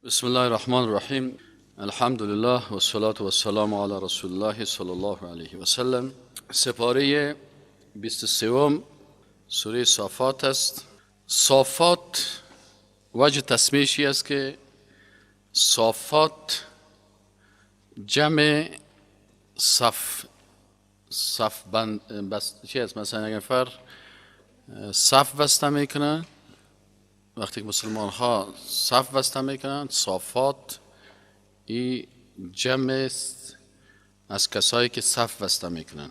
بسم الله الرحمن الرحیم. الحمد لله و الصلاة و السلام علی رسول الله صلی الله علیه و سلم. سپاره 23 سوره صافات است. صافات وجه تسمیه‌شی است که صافات جمع صف بند بس چی است؟ مثلا اگر نفر صف بسته میکنن، وقتی که مسلمان ها صف بسته میکنن، صافات این جمع است از کسایی که صف بسته میکنن.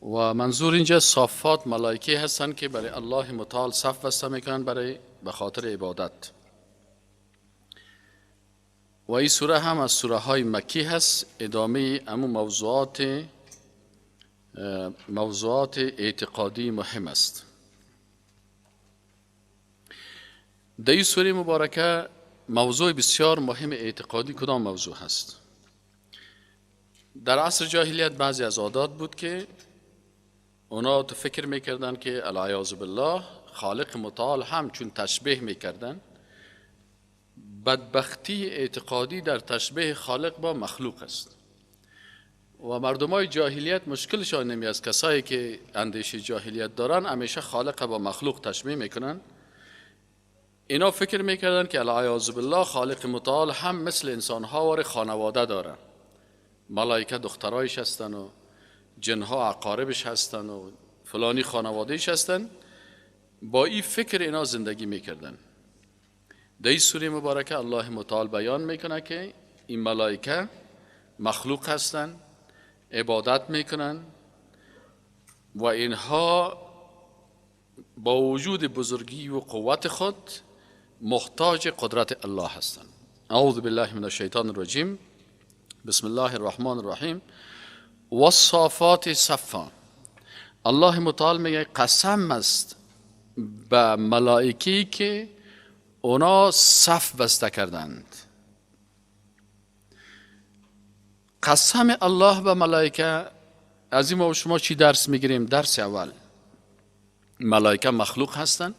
و منظور اینجا صافات ملائکه هستند که برای الله متعال صف بسته میکنن به خاطر عبادت. و این سوره هم از سوره های مکی هست، ادامه امو موضوعات اعتقادی مهم است. در این سوره مبارکه موضوع بسیار مهم اعتقادی کدام موضوع هست؟ در عصر جاهلیت بعضی از عادات بود که اونا تو فکر میکردن که العیاذ بالله خالق متعال هم چون تشبیه میکردن، بدبختی اعتقادی در تشبیه خالق با مخلوق است. و مردمای جاهلیت مشکلشان نمی از کسایی که اندیشه جاهلیت دارن همیشه خالق با مخلوق تشبیه میکنن. اینا فکر میکردن که العیاذ بالله خالق متعال هم مثل انسانها و خانواده داره، ملائکه دخترایش هستن و جنها اقاربش هستن و فلانی خانوادهش هستن. با این فکر اینا زندگی میکردن. در این سوره مبارکه الله متعال بیان میکنه که این ملائکه مخلوق هستن، عبادت میکنن و اینها با وجود بزرگی و قوت خود محتاج قدرت الله هستند. اعوذ بالله من الشیطان الرجیم. بسم الله الرحمن الرحیم. والصافات صفا. الله متعال میگه قسم است به ملائکه‌ای که اونا صف بسته کردند. قسم الله به ملائکه، از این ما شما چی درس میگیریم؟ درس اول، ملائکه مخلوق هستند.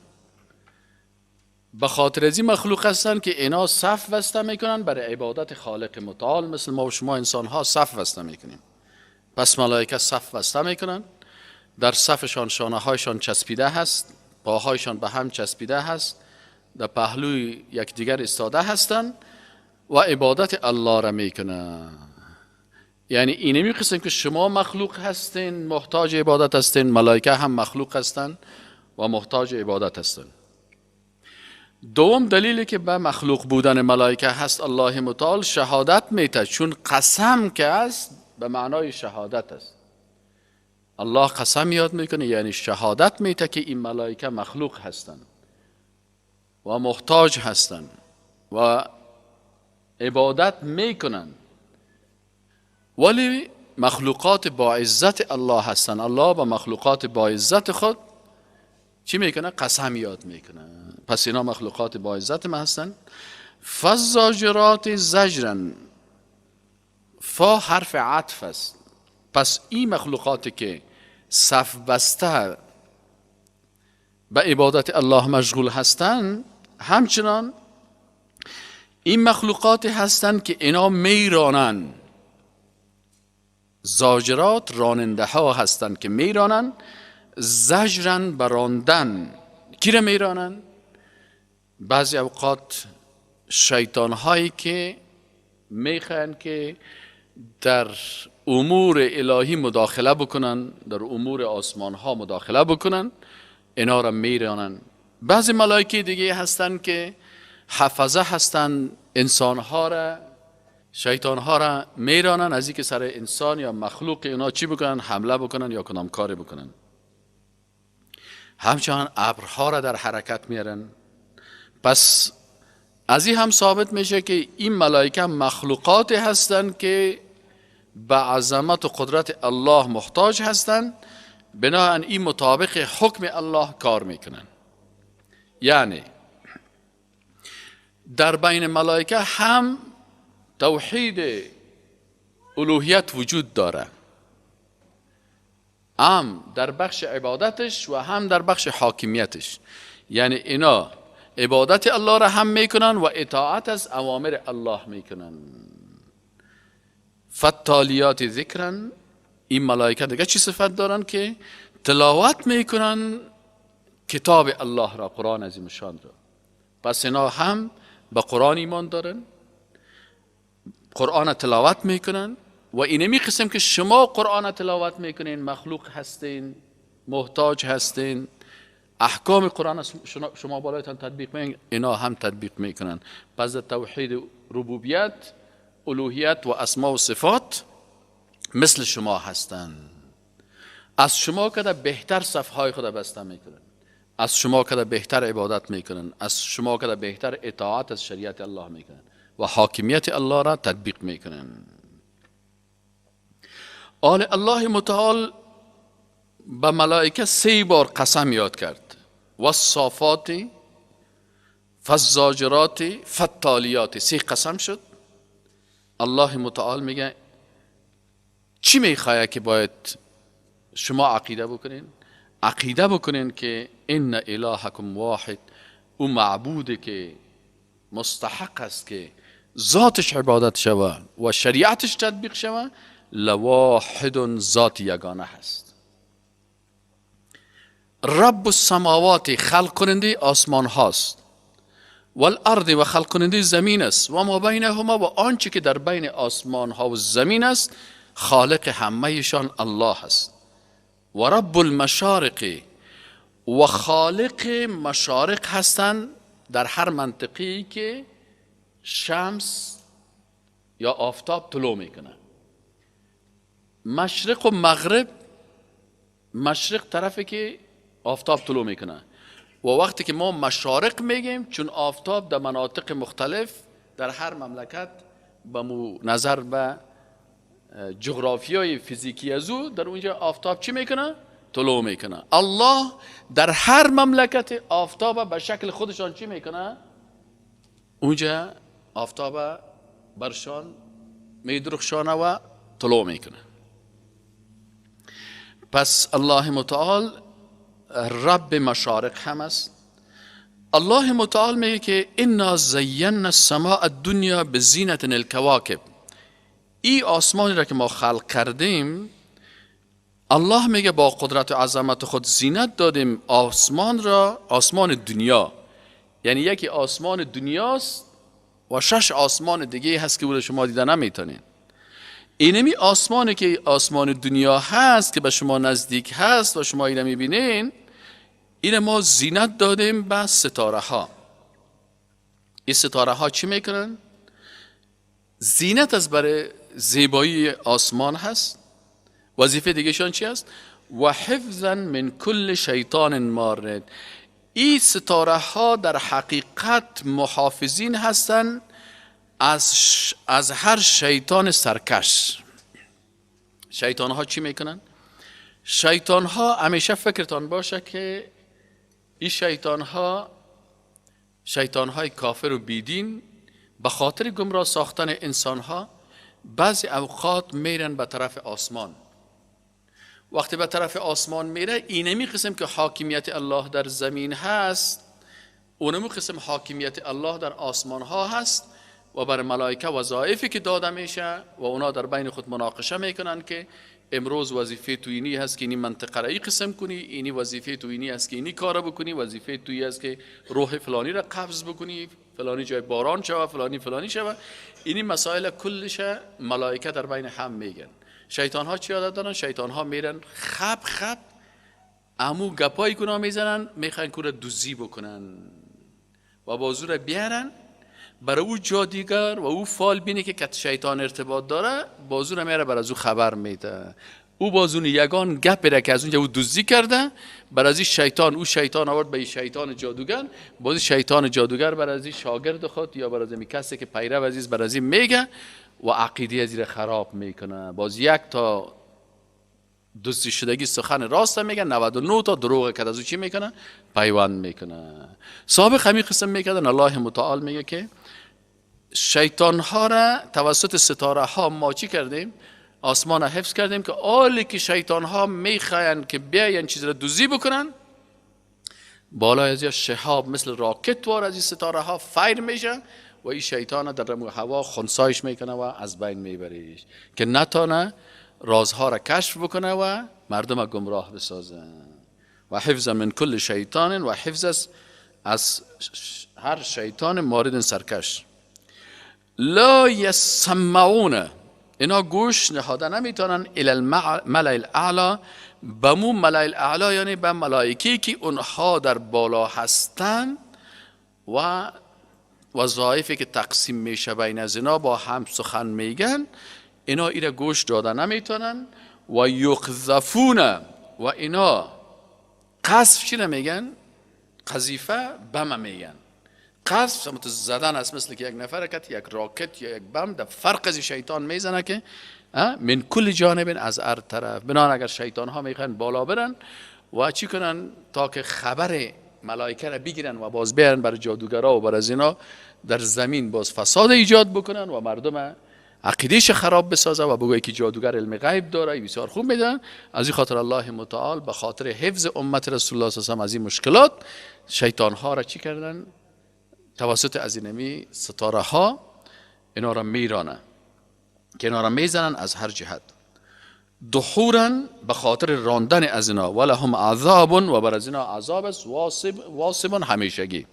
به خاطر از این مخلوق هستند که اینا صف بسته میکنن برای عبادت خالق متعال، مثل ما و شما انسان ها صف بسته میکنیم. پس ملائکه صف بسته میکنن، در صفشان شانه هایشان چسبیده هست، پاهایشان به هم چسبیده هست، در پهلوی یکدیگر ایستاده هستند و عبادت الله را میکنن. یعنی این نمی‌قسم که شما مخلوق هستین محتاج عبادت هستین، ملائکه هم مخلوق هستند و محتاج عبادت هستند. دوم دلیلی که به مخلوق بودن ملائکه هست الله متعال شهادت میده، چون قسم که است به معنای شهادت است. الله قسم یاد میکنه، یعنی شهادت میده که این ملائکه مخلوق هستند و محتاج هستند و عبادت میکنن، ولی مخلوقات با عزت الله هستند. الله با مخلوقات با عزت خود چی میکنه؟ قسم یاد میکنه. پس اینا مخلوقات با عزت ما هستند. فالزاجرات زجرا، فا حرف عطف است. پس این مخلوقاتی که صف بسته به عبادت الله مشغول هستند، همچنان این مخلوقاتی هستند که اینا میرانند. زاجرات راننده ها هستند که میرانند. زجرن براندن. کی را میرانند؟ بعضی اوقات شیطان هایی که میخواهند که در امور الهی مداخله بکنن، در امور آسمان ها مداخله بکنن، اینا را میرانند. بعضی ملائکه دیگه هستند که حفظه هستند، انسان ها را، شیطان ها را میرانند از اینکه سر انسان یا مخلوق اینا چی بکنن؟ حمله بکنن یا کدام کاری بکنن. همچنان ابرها را در حرکت میارن. پس از این هم ثابت میشه که این ملائکه مخلوقاتی هستند که به عظمت و قدرت الله محتاج هستند، بنابراین این مطابق حکم الله کار میکنن. یعنی در بین ملائکه هم توحید الوهیت وجود داره، هم در بخش عبادتش و هم در بخش حاکمیتش. یعنی اینا عبادت الله را هم میکنن و اطاعت از اوامر الله میکنن. فتالیات ذکرن، این ملائکه دیگه چی صفت دارن؟ که تلاوت میکنن کتاب الله را، قرآن عظیم شان را. پس اینا هم به قرآن ایمان دارن، قرآن تلاوت میکنن. و اینمی قسم که شما قرآن تلاوت میکنین، مخلوق هستین، محتاج هستین، احکام قرآن شما بالایتان تطبیق میکنین، اینا هم تطبیق میکنن. پس توحید ربوبیت، الوهیت و اسماء و صفات مثل شما هستن. از شما کده بهتر صفهای خود بسته میکنن، از شما کده بهتر عبادت میکنن، از شما کده بهتر اطاعت از شریعت الله میکنن و حاکمیت الله را تطبیق میکنن. الله متعال به ملائکه 3 بار قسم یاد کرد: والصافات، فالزاجرات، فالتالیات. 3 قسم شد. الله متعال میگه چی میخواه که باید شما عقیده بکنین؟ عقیده بکنین که ان الهکم واحد، او معبوده که مستحق است که ذاتش عبادت شوه و شریعتش تطبیق شوه، لواحد، ذات یگانه هست. رب السماوات، خلق کننده آسمان هاست، والارض، و خلق کننده زمین است، و ما بینهما، و آنچه که در بین آسمان ها و زمین است، خالق همهشان الله است. و رب المشارق، و خالق مشارق هستند در هر منطقه‌ای که شمس یا آفتاب طلوع میکنه. مشرق و مغرب، مشرق طرفی که آفتاب طلوع میکنه، و وقتی که ما مشارق میگیم چون آفتاب در مناطق مختلف در هر مملکت به نظر به جغرافیای فیزیکی از او در اونجا آفتاب چی میکنه؟ طلوع میکنه. الله در هر مملکت آفتاب به شکل خودشان چی میکنه؟ اونجا آفتاب برشان میدرخشانه و طلوع میکنه. پس الله متعال رب مشارق هم است. الله متعال میگه که انا زینا السماء الدنیا بزینة الکواکب. این آسمانی را که ما خلق کردیم، الله میگه با قدرت و عظمت خود زینت دادیم آسمان را، آسمان دنیا. یعنی یکی آسمان دنیاست و 6 آسمان دیگه هست که شما دیده نمیتونین. اینمی آسمانی که آسمان دنیا هست که به شما نزدیک هست و شما اینو میبینین، این ما زینت دادیم به ستاره ها. این ستاره ها چی میکنن؟ زینت از برای زیبایی آسمان هست. وظیفه دیگه شان چی هست؟ و حفظا من کل شیطان مارد. این ستاره ها در حقیقت محافظین هستن از هر شیطان سرکش. شیطان ها چی میکنن؟ شیطان ها همیشه فکرتان باشه که این شیطان های کافر و بیدین به خاطر گمراه ساختن انسان ها بعضی اوقات میرن به طرف آسمان. وقتی به طرف آسمان میره، اینمی قسم که حاکمیت الله در زمین هست، اونمی قسم حاکمیت الله در آسمان ها هست و بر ملائکه وظایفی که داده میشه و اونا در بین خود مناقشه میکنن که امروز وظیفه تو اینی هست که اینی منطقه را ای قسم کنی، اینی وظیفه تو اینی هست که اینی کار بکنی، وظیفه تویی هست که روح فلانی را قبض بکنی، فلانی جای باران شوه، فلانی شوه. اینی مسائل کلش ملائکه در بین هم میگن. شیطان ها چی عادت دارن؟ شیطان ها میرن خب امو گپایی کنا میزنن، میخوان که دزدی بکنن و بازو را بیارن برای او جادیگر و او فال بینی که شیطان ارتباط داره، بازو را میاره برای او خبر میده. او بازون یگان گپ بره که از اونجا او دزدی کرده، برای از شیطان، او شیطان آورد به شیطان جادوگر، باز شیطان جادوگر برای از شاگرد خود یا برای از کسی که پیرو عزیز برای از میگه و عقیده از این خراب میکنه. باز یک تا دزدی شدگی سخن راست میگه، 99 تا دروغ که از او چی میکنه؟ پیوند میکنه. سابق همین قسم میکردن. الله متعال میگه که شیطان ها را توسط ستاره ها ما چی کردیم؟ آسمان را حفظ کردیم که آلی که شیطان ها میخواین که بیاین چیز را دزدی بکنن، بالای از شهاب مثل راکت وار از این ستاره ها فیر میشه و این شیطان در رمو هوا خنثایش میکنه و از بین میبریش که نتانه رازها را کشف بکنه و مردم گمراه بسازه. و حفظ من کل شیطان و حفظ از هر شیطان مورد سرکش. لا یسمعون، اینا گوش نهاده نمیتونن الی الملأ الاعلی، بمو ملأ الاعلی یعنی به ملائکی که اونها در بالا هستن و وظایفی که تقسیم میشه بین از اینا با هم سخن میگن، اینا ایره گوش داده نمیتونن. و یقذفون، و اینا قذف چی نمیگن؟ قذیفه بم میگن. قذف سمت زدن است، مثل که یک نفر کت یک راکت یا یک بم در فرق از شیطان میزنه که من کل جانب از هر طرف. بنان اگر شیطان ها میخوان بالا برن و چی کنن تا که خبر ملائکه را بگیرن و باز بیارن بر جادوگرا و بر از اینا در زمین باز فساد ایجاد بکنن و مردم عقیدهش خراب بسازه و بگوی که جادوگر علم غیب داره، بسیار خوب میدن. از این خاطر الله متعال به خاطر حفظ امت رسول الله صلی الله علیه و آله از این مشکلات شیطان ها را چی کردن؟ توسط از اینمی ستاره ها اینا را میرانه که اینا را میزنن از هر جهت. دحورا به خاطر راندن از اینا، ولهم عذاب، و بر از اینا عذاب است واصب همیشگی.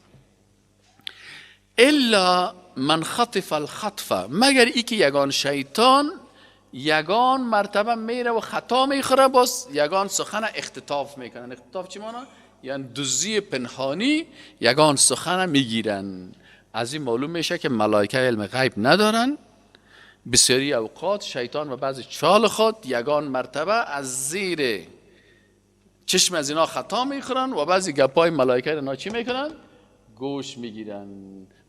الا من خطف الخطفه، مگر ای که یگان شیطان یگان مرتبه میره و خطا میخوره، باز یگان سخن اختطاف میکنن. اختطاف چی معنی؟ یعنی دزدی پنهانی یگان سخن میگیرن. از این معلوم میشه که ملائکه علم غیب ندارن. بسیاری اوقات شیطان و بعضی چال خود یگان مرتبه از زیر چشم از اینا خطا میخورن و بعضی گپای ملائکه اینا چی میکنن؟ گوش میگیرن.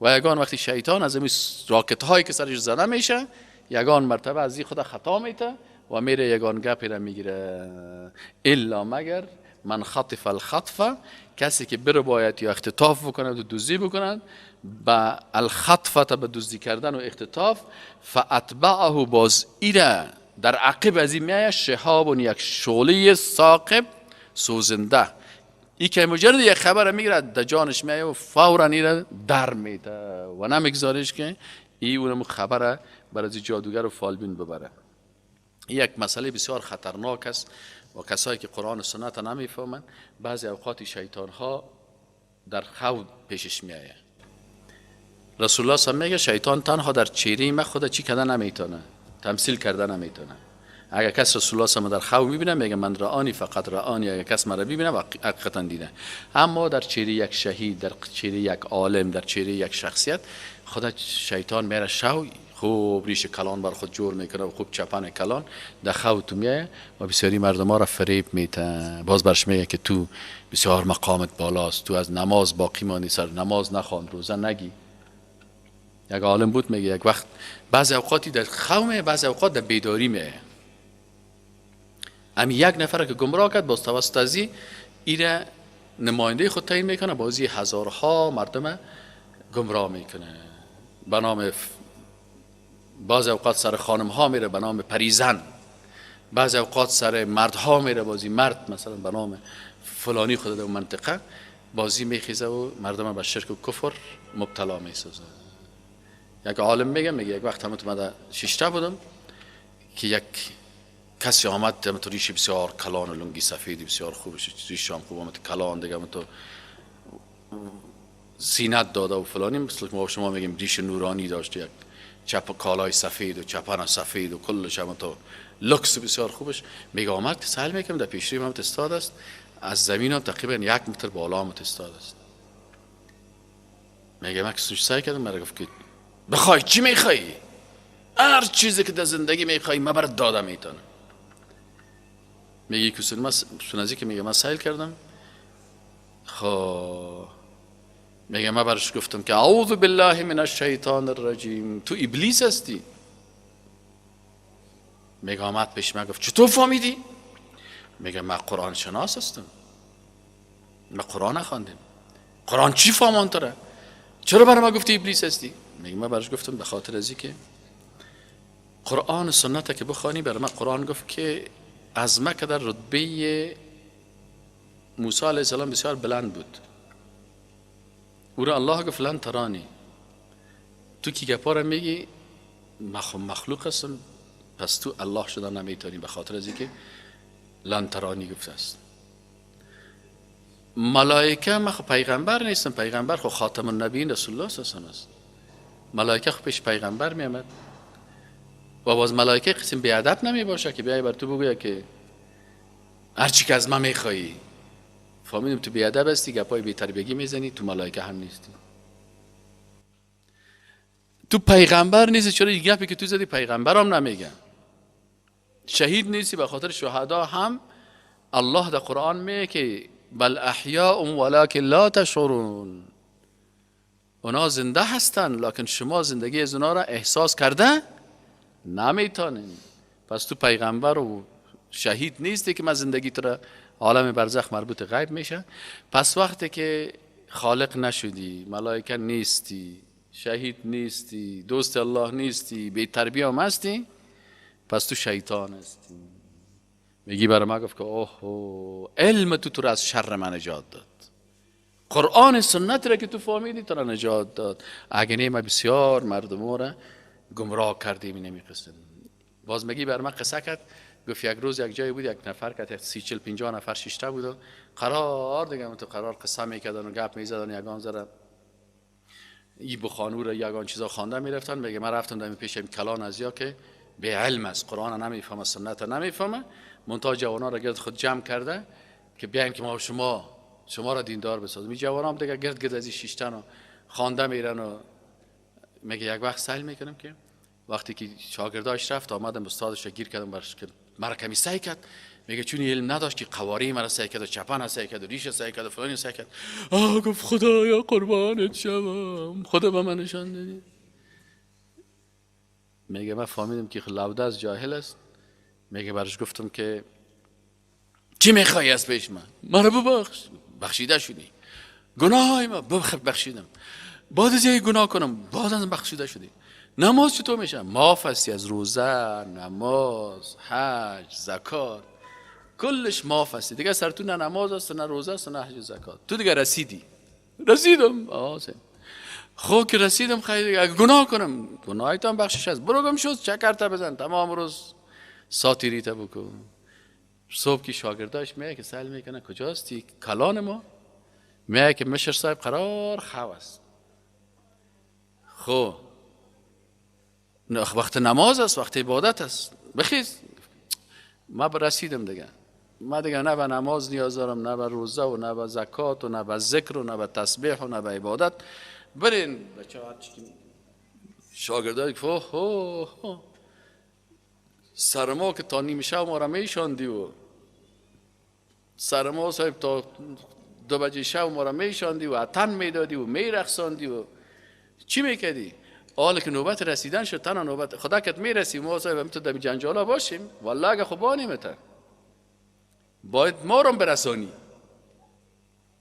و یگان وقتی شیطان از این راکت هایی که سرش زده میشه یگان مرتبه از این خود خطا میته و میره یگان گپی را میگیره. الا مگر من خطف الخطفه، کسی که بره باید یا اختطاف بکند و دزدی بکند، با الخطفه به دزدی کردن و اختطاف، فاتبعه باز ایره در عقب از این میایه شهاب و یک شعله ثاقب سوزنده. ای که مجرد یک خبر میگیره در جانش میایه و فورا ایره در میده و نمیگذارش که ای اونم خبر برای جادوگر و فالبین ببره. یک مسئله بسیار خطرناک است و کسایی که قرآن و سنت نمیفهمن بعضی اوقات شیطان ها در خواب پیشش میایه. رسول الله صلی الله علیه و میگه شیطان تنها در چهره ما خود چی کردن نمیتونه، تمثیل کردن نمیتونه. اگر کس رسول الله صلی الله علیه و در خواب میبینه میگه من رآنی فقط رآنی، اگر کس مرا ببینه حقیقتا دیده. اما در چهره یک شهید، در چهره یک عالم، در چهره یک شخصیت خود شیطان میره شو خوب ریش کلان بر خود جور میکنه و خوب چپن کلان در خواب تو میایه و بسیاری مردم ها را فریب میته. باز برش میگه که تو بسیار مقامت بالاست، تو از نماز باقی مانی، سر نماز نخوان، روزه نگی. یک عالم بود میگه یک وقت بعضی اوقاتی در خواب، بعضی اوقات در بیداری میایه. امی یک نفر که گمراه کرد باز توسط ازی ایره نماینده خود تعیین میکنه، بازی هزارها مردم گمراه میکنه. به نام بعض اوقات سر خانم ها میره به نام پریزن، بعض اوقات سر مرد ها میره، بازی مرد مثلا به نام فلانی خود در منطقه بازی میخیزه و مردم به شرک و کفر مبتلا میسازه. یک عالم میگه یک وقت هم تو من شیشته بودم که یک کسی آمد تو ریش بسیار کلان و لنگی سفیدی بسیار خوبش، ریش هم خوب آمد کلان دیگه تو زینت داده و فلانی، مثل ما شما میگیم ریش نورانی داشت، یک چپ کالای سفید و چپن سفید و کلش هم تو لکس بسیار خوبش. میگه آمد که سهل میکنم در پیشری هم استاد است، از زمین هم تقریبا 1 متر بالا هم استاد است. میگه من که سعی کردم، مرا گفت که بخوای چی میخوای، هر چیزی که در زندگی میخوای من برات دادم میتونم. میگه که سنازی که میگه من سعی کردم، خب میگه من برش گفتم که اعوذ بالله من الشیطان الرجیم، تو ابلیس هستی. میگه آمد پیش من گفت چطور فهمیدی؟ میگه من قرآن شناس هستم، من قرآن نخواندم. قرآن چی فهمان تره؟ چرا برای من گفتی ابلیس هستی؟ میگه من برش گفتم به خاطر ازی که قرآن سنت که بخوانی، برای من قرآن گفت که از مکه در رتبه موسی علیه السلام بسیار بلند بود او را الله گفت لن ترانی. تو کی گپا را میگی؟ مخلوق هستم، پس تو الله شدن نمیتونی، به خاطر از اینکه لن ترانی گفته است. ملائکه من پیغمبر نیستم، پیغمبر خو خاتم النبیین رسول الله صلی الله علیه و است. ملائکه خو پیش پیغمبر میامد و باز ملائکه قسم بیادب نمی باشه که بیای بر تو بگویه که هر چی که از من میخوایی. فهمیدم تو بیادب هستی، گپای بی تربیگی میزنی، تو ملائکه هم نیستی. تو پیغمبر نیستی، چرا این گپی که تو زدی پیغمبرم نمیگن. شهید نیستی، به خاطر شهدا هم الله در قرآن میگه که بل احیاء ولکن لا تشعرون. اونا زنده هستن لکن شما زندگی از اونا را احساس کرده نمیتونین. پس تو پیغمبر و شهید نیستی که من زندگی تو را عالم برزخ مربوط غیب میشه. پس وقتی که خالق نشدی، ملائکه نیستی، شهید نیستی، دوست الله نیستی، بی تربیه هم هستی، پس تو شیطان هستی. میگی برای ما گفت که اوه علم تو را از شر من نجات داد، قرآن سنت را که تو فهمیدی تو را نجات داد. اگه نه ما بسیار مردم را گمراه کردیم. نمی قصه باز میگی برای ما قصه کرد، گفت یک روز یک جای بود، یک نفر که 30-40-50 نفر شیشته بود و قرار دیگه تو قرار قصه میکردن و گپ میزدن، یگان زره ای بخانو را یگان چیزا خوانده میرفتن. میگه من رفتم در پیش کلان ازیا که به علم است، قرآن نمیفهمه، سنت نمیفهمه، منتها جوانا را گرد خود جمع کرده که بیایم که ما شما را دیندار بسازیم. این جوانا هم دیگه گرد از این شیشتن و خوانده میرن و میگه یک وقت سهل میکنم که وقتی که شاگرداش رفت آمدم استادش گیر کردم برش که مرا کمی سعی کرد. میگه چون علم نداشت که قواری مرا سعی کرد و چپن سعی کرد و ریش سعی کرد و فلانی سعی کرد. گفت خدایا قربانت شوم، خدا به من نشان دادی. میگه من فهمیدم که لوده از جاهل است. میگه برش گفتم که چی میخوای از پیش من؟ مرا ببخش. بخشیده شدی. گناهای ما بخشیدم. بعد از یک گناه کنم باز از بخشیده شدی. نماز چطور میشه؟ معاف هستی از روزه، نماز، حج، زکات، کلش معاف هستی دیگه. سر تو نه نماز است نه روزه است نه حج و زکات. تو دیگه رسیدم. خب که رسیدم خیلی دیگه. اگه گناه کنم گناهی تو هم بخشش هست، برو گم شد چکرته بزن، تمام روز ساتیریته بکن. صبح کی شاگرداش میگه که سوال میکنه کجاستی؟ کلان ما میگه که مشر صاحب قرار خواب است. خب وقت نماز است، وقت عبادت است، بخیز. ما رسیدم دیگه. ما دیگه نه به نماز نیاز دارم، نه به روزه و نه به زکات و نه به ذکر و نه به تسبیح و نه به عبادت. برین بچه ها شاگردای که سرما که تا نیم شب ما را میشاندی و سرما صاحب تا 2 بجه شب ما را میشاندی و عطن میدادی و میرقصاندی و چی میکردی؟ حالا که نوبت رسیدن شد، تنها نوبت خدا کت میرسی ما صاحب هم تو در جنجالا باشیم. والله اگه خوب نمیتر باید ما رو برسانی.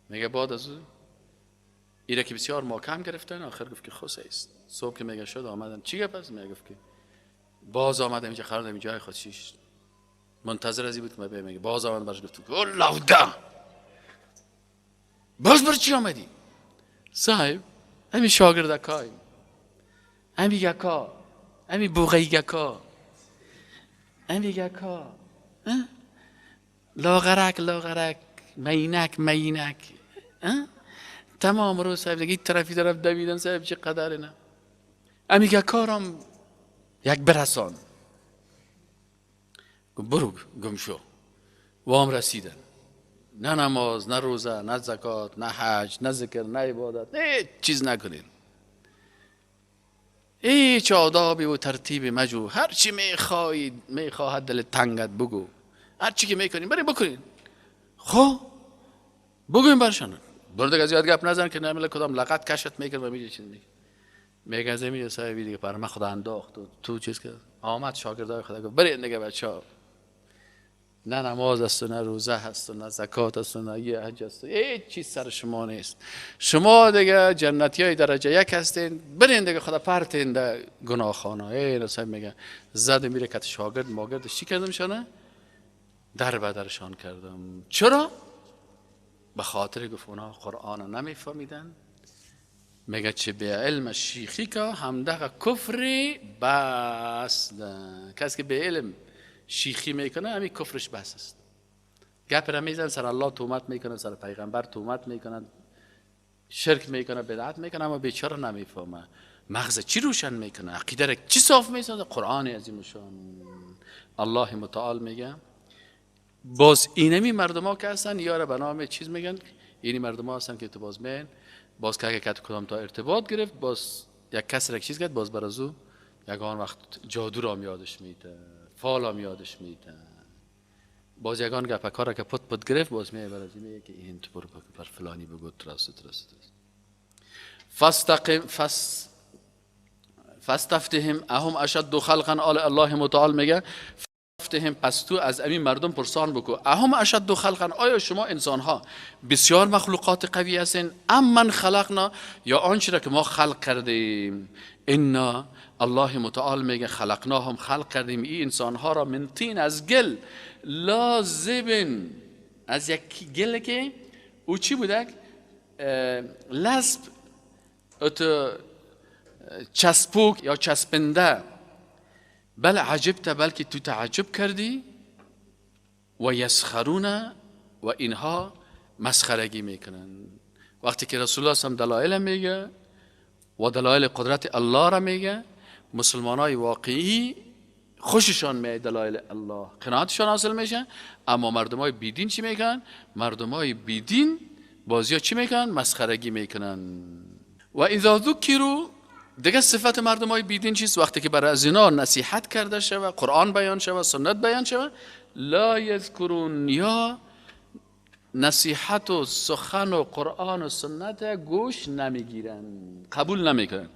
میگه بعد از ایره که بسیار محکم گرفتن، آخر گفت که خوصه است. صبح که میگه شد آمدم چی گپ است؟ میگه گفت که باز آمدم اینجا قرار دادم جای خود شیش منتظر ازی بود که من میگه باز آمدم برش گفتم که لوده باز بر چی آمدی؟ صاحب همین شاگردکای همین یکا همین بوغی یکا همین یکا لاغرک مینک تمام روز صاحب دیگه طرفی طرف دویدن صاحب چه قدر نه. همین یکارم یک برسان برو گم شو. وام رسیدن، نه نماز نه روزه نه زکات نه حج نه ذکر نه عبادت، هیچ چیز نکنین. هیچ آدابی و ترتیبی مجو، هر چی میخواهد دل تنگت بگو، هر چی که میکنین برای بکنین. خب بگوین برشان برو دیگه زیاد گپ نزن که نمیله کدام لقت کشت میکرد و میگه چیز میگه از میگه صاحبی دیگه پر من خدا انداخت و تو چیز کرد. آمد شاگردای خدا گفت برید دیگه بچه‌ها، نه نماز است و نه روزه هست و نه زکات است و نه یه حج است، هیچ چیز سر شما نیست. شما دیگه جنتیای درجه 1 هستین، برین دیگه خدا پرتین در گناهخانه. این صاحب میگه زد میره که شاگرد ماگردش چی کردم شانه در بدرشان کردم. چرا؟ به خاطر گفت اونا قرآن نمیفهمیدن، میگه چه به علم شیخی که همدغه کفر بس. کسی که به علم شیخی میکنه همین کفرش بس است. گپ را میزن سر الله تومت میکنه، سر پیغمبر تومت میکنه، شرک میکنه، بدعت میکنه، اما بیچاره نمیفهمه مغز چی روشن میکنه، عقیده را چی صاف میسازه. قرآن عظیم شان الله متعال میگه باز اینمی مردم ها که هستن یاره به نام چیز میگن، اینی مردم ها هستن که تو باز که کدام تا ارتباط گرفت، باز یک کس را چیز کرد، باز برازو یگان وقت جادو را یادش میده، فال هم یادش میده، باز یگان گپ کار که پت گرفت، باز میگه برازو میگه که این تو برو بر فلانی بگو ترست. فاستفتهم اهم اشد خلقا، الله متعال میگه فاستفتهم، پس تو از این مردم پرسان بکو، اهم اشد خلقا، آیا شما انسان ها بسیار مخلوقات قوی هستین، ام من خلقنا، یا آنچه را که ما خلق کردیم، انا الله متعال میگه خلقناهم، خلق کردیم این انسان ها را من طین، از گل، لازبن، از یک گل که او چی بودک لازب، اتو چسبوک یا چسبنده. بل عجبت، بلکه تو تعجب کردی. و یسخرون، و اینها مسخرگی میکنن. وقتی که رسول الله صلی الله علیه و دلایل میگه و دلایل قدرت الله را میگه، مسلمانای واقعی خوششان میاد دلایل الله، قناعتشان حاصل میشه. اما مردمای بیدین چی میکنن؟ مردمای بیدین بازیا چی میکنن؟ مسخرگی میکنن. و اذا ذکروا، دیگه صفت مردمای بیدین چیست؟ وقتی که برای از اینا نصیحت کرده شود، قرآن بیان شود، سنت بیان شود، لا یذکرون، یا نصیحت و سخن و قرآن و سنت گوش نمیگیرن، قبول نمیکنن.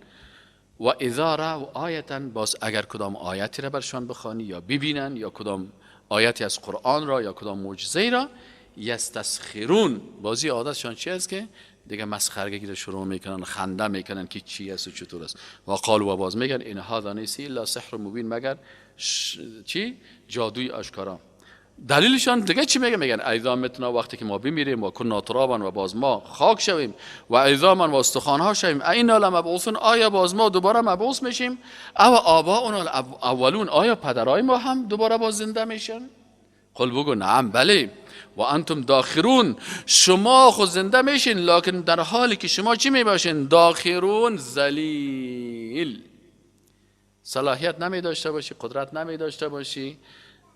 و اذا رأوا آیتا، باز اگر کدام آیتی را برشان بخوانی یا ببینن، یا کدام آیتی از قرآن را یا کدام معجزه را، یستسخرون، بازی عادتشان چی است که دیگه مسخرگی رو شروع میکنن، خنده میکنن که چی است و چطور است. و قالوا، و باز میگن این هذا نیست الا سحر مبین، مگر چی؟ جادوی آشکارا. دلیلشان دیگه چی میگه؟ میگن ایذا متنا، وقتی که ما بمیریم، و کنا ترابا، و باز ما خاک شویم، و ایذاما، و استخوانها شویم، اینا لمبعوثون، آیا باز ما دوباره مبعوث میشیم؟ او آباؤنا الاولون، آیا پدرای ما هم دوباره باز زنده میشن؟ قل بگو نعم، بله. و انتم داخرون، شما خود زنده میشین، لکن در حالی که شما چی میباشین؟ داخرون، ذلیل، صلاحیت نمی داشته باشی، قدرت نمی داشته باشی،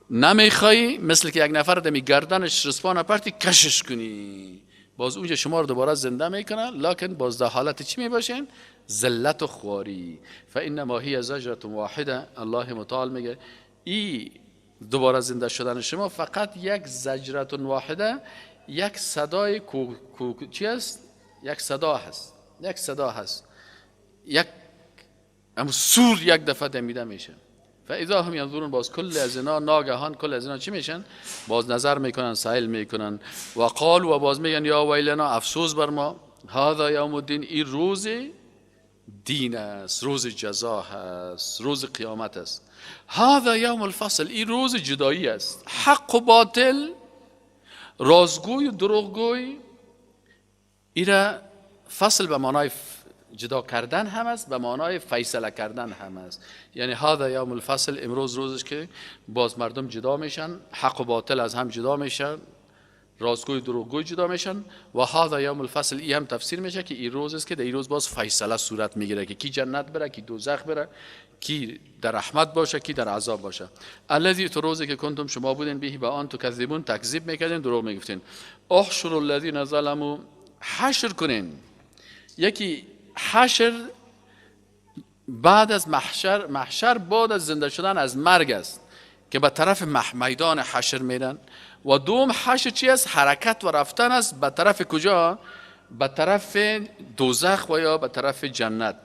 نمیخوای مثل که یک نفر دمی گردنش رسپان پرتی کشش کنی، باز اونجا شما رو دوباره زنده میکنن، لکن باز در حالت چی میباشین؟ ذلت و خواری. فانما هی زجرة واحده، الله متعال میگه ای دوباره زنده شدن شما فقط یک زجرة واحده، یک صدای چی است؟ یک صدا هست، یک صدا هست، یک سور یک دفعه دمیده میشه. فاذا هم ينظرون، باز کل از اینا ناگهان کل از اینا چی میشن؟ باز نظر میکنن، سائل میکنن. و قال، و باز میگن یا ویلنا، افسوس بر ما، هذا یوم الدین، این روز دین است، روز جزا هست، روز قیامت است. هذا یوم الفصل، این روز جدایی است. حق و باطل، رازگوی و دروغگوی، ایرا فصل به معنای جدا کردن هم است، به معنای فیصله کردن هم است. یعنی هذا یوم الفصل، امروز روزش که باز مردم جدا میشن، حق و باطل از هم جدا میشن، رازگوی دروغگوی جدا میشن. و هذا یوم الفصل، این هم تفسیر میشه که این روز است که در این روز باز فیصله صورت میگیره که کی جنت بره، کی دوزخ بره، کی در رحمت باشه، کی در عذاب باشه. الذی، تو روزی که کنتم شما بودین به با آن تکذبون، تکذیب میکردین، دروغ میگفتین. احشروا الذین ظلموا، حشر کنین. یکی حشر بعد از محشر بعد از زنده شدن از مرگ است که به طرف میدان حشر میرن. و دوم حشر چی است؟ حرکت و رفتن است. به طرف کجا؟ به طرف دوزخ و یا به طرف جنت.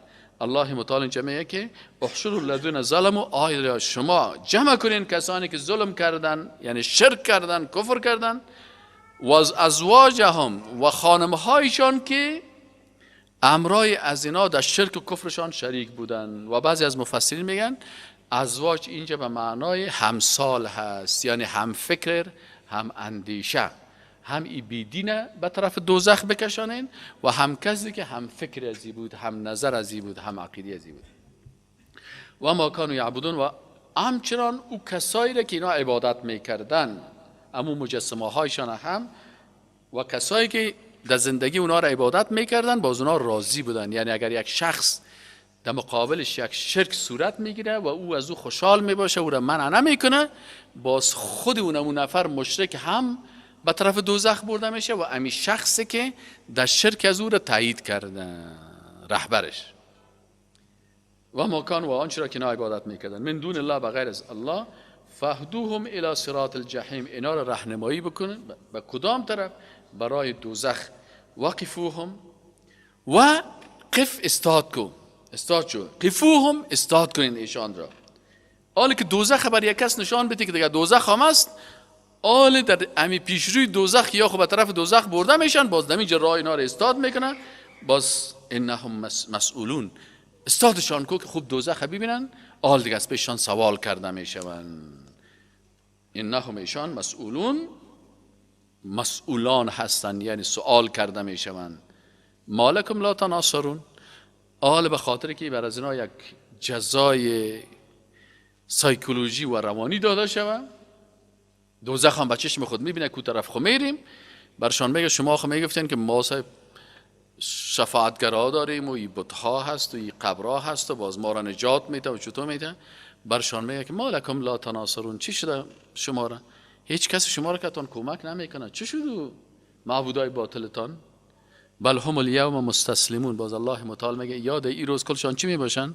الله متعال اینجا میگه که احشروا الذین ظلموا، آیا شما جمع کنین کسانی که ظلم کردن، یعنی شرک کردن، کفر کردن، و ازواجهم، و خانمهایشان که امرای از اینا در شرک و کفرشان شریک بودن. و بعضی از مفسرین میگن ازواج اینجا به معنای همسال هست، یعنی هم فکر، هم اندیشه، هم ای بیدینه به طرف دوزخ بکشانین و هم کسی که هم فکر ازی بود، هم نظر ازی بود، هم عقیده ازی بود. و ما کانوا یعبدون، و همچنان او کسایی را که اینا عبادت میکردن، امو مجسمه هایشان هم و کسایی که در زندگی اونا را عبادت میکردن باز اونا راضی بودن. یعنی اگر یک شخص در مقابلش یک شرک صورت میگیره و او از او خوشحال میباشه، او را منع نمیکنه، باز خود اون نفر مشرک هم به طرف دوزخ برده میشه و امی شخصی که در شرک از او را تایید کرده، رهبرش. و ما کان و آنچه را که اینا عبادت میکردن من دون الله، بغیر از الله، فهدوهم الی صراط الجحیم، اینا را راهنمایی بکنن به کدام طرف؟ برای دوزخ. وقفوهم، و قف استاد کو، استاد شو، قفوهم استاد کنین ایشان را. حالی که دوزخ بر یک کس نشان بده که دیگه دوزخ هم است، حالی در امی پیشروی دوزخ یا خب به طرف دوزخ برده میشن، باز دمیج راه اینا را استاد میکنن، باز انهم مسئولون، استادشان کو که خوب دوزخ ببینن، حال دیگه از پیشان سوال کرده میشون. انهم ایشان مسئولون، مسئولان هستن، یعنی سوال کرده میشون. مالکم لا تناصرون، حال به خاطر که بر از اینا یک جزای سایکولوژی و روانی داده شود، دوزخ هم به چشم خود میبینه کو طرف خو میریم، برشان میگه شما خو میگفتین که ما صاحب شفاعتگرها داریم و این بتها هست و این قبرها هست و باز ما را نجات میده و چطور میده. برشان میگه که مالکم لا تناصرون، چی شده شما را؟ هیچ کس شما را که تان کمک نمیکنه، چی شد معبودای باطلتان؟ بل هم الیوم مستسلمون، باز الله متعال میگه یاد این روز کلشان چی میباشن؟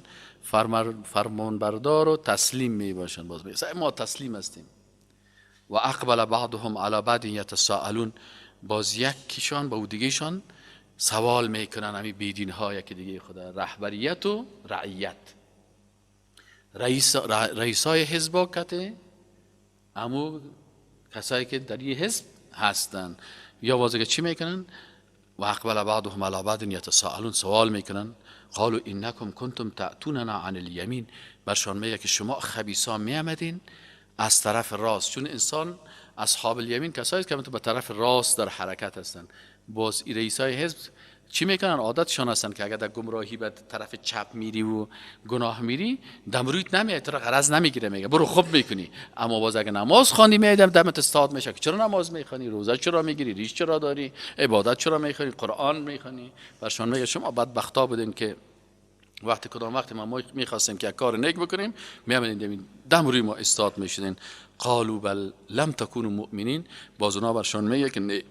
فرمانبردار و تسلیم میباشن. باز میگه ما تسلیم هستیم. و اقبل بعضهم علی بعض یتساءلون، باز یکیشان با دیگهشان سوال میکنن، همین بیدین ها یکی دیگه خدا، رهبریت و رعیت. رئیسای حزب کته امو کسایی که در این حزب هستن، یا واسه چی میکنن؟ و اقبل بعضهم علی بعض یتساءلون، سوال میکنن، قالوا انکم کنتم تأتوننا عن الیمین، برشان میگه که شما خبیثا میامدین از طرف راست، چون انسان اصحاب الیمین کسایی که به طرف راست در حرکت هستن. باز رئیسای حزب چی میکنن؟ عادتشان هستن که اگر در گمراهی به طرف چپ میری و گناه میری، دمرویت نمیاد، تو را غرض نمیگیره، میگه برو خوب میکنی. اما باز اگر نماز خوانی میادم دمت استاد میشه که چرا نماز میخوانی، روزه چرا میگیری، ریش چرا داری، عبادت چرا میخوانی، قرآن میخوانی. برشان میگه شما بدبختا بودین که وقتی کدام وقتی ما میخواستیم که کار نیک بکنیم میامدین دم روی ما استاد میشدین. قالوا بل لم تکونوا مؤمنین، باز اونا برشان میگه که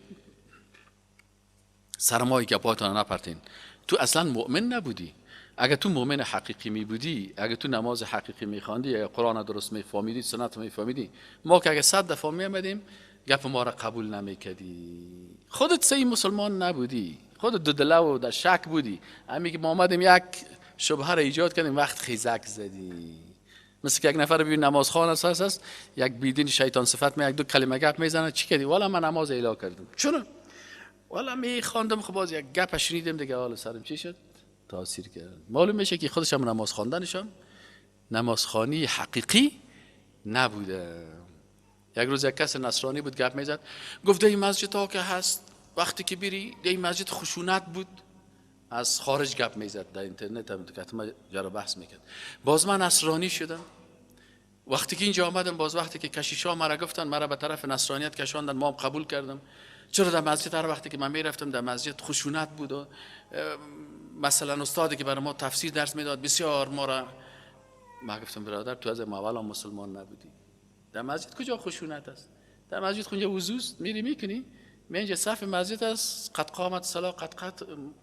سرمایی که پاتون نپرتین، تو اصلا مؤمن نبودی. اگه تو مؤمن حقیقی می بودی، اگه تو نماز حقیقی میخواندی، اگه قرآن درست میفهمیدی، سنت میفهمیدی، ما که اگه 100 دفعه میامدیم گپ ما را قبول نمیکردی. خودت صحیح مسلمان نبودی، خودت دو دله و در شک بودی. همین که ما اومدیم یک شبهه را ایجاد کردیم، وقت خیزک زدی. مثل که یک نفر ببین نماز خوان اساس است، یک بیدین شیطان صفت می یک دو کلمه گپ میزنه، چی کردی؟ والا من نماز الا کردم. چرا؟ والا میخواندم، خب باز یک گپ شنیدم دیگه، حالا سرم چی شد؟ تاثیر کرد. معلوم میشه که خودش هم نماز خواندنشم نمازخوانی حقیقی نبوده. یک روز یک کس نصرانی بود گپ میزد، گفت این مسجد ها که هست وقتی که بری این مسجد خشونت بود، از خارج گپ میزد در اینترنت هم که ما جرا بحث میکرد. باز من نصرانی شدم، وقتی که اینجا آمدم، باز وقتی که کشیشا مرا گفتن، مرا به طرف نصرانیت کشاندن، ما هم قبول کردم. چرا در مسجد هر وقتی که من میرفتم در مسجد خشونت بود و مثلا استادی که برای ما تفسیر درس میداد بسیار ما را، ما گفتم برادر تو از اول هم مسلمان نبودی. در مسجد کجا خشونت است؟ در مسجد خونجا وضو میری میکنی، اینجا صف مسجد است، قد قامت الصلاه،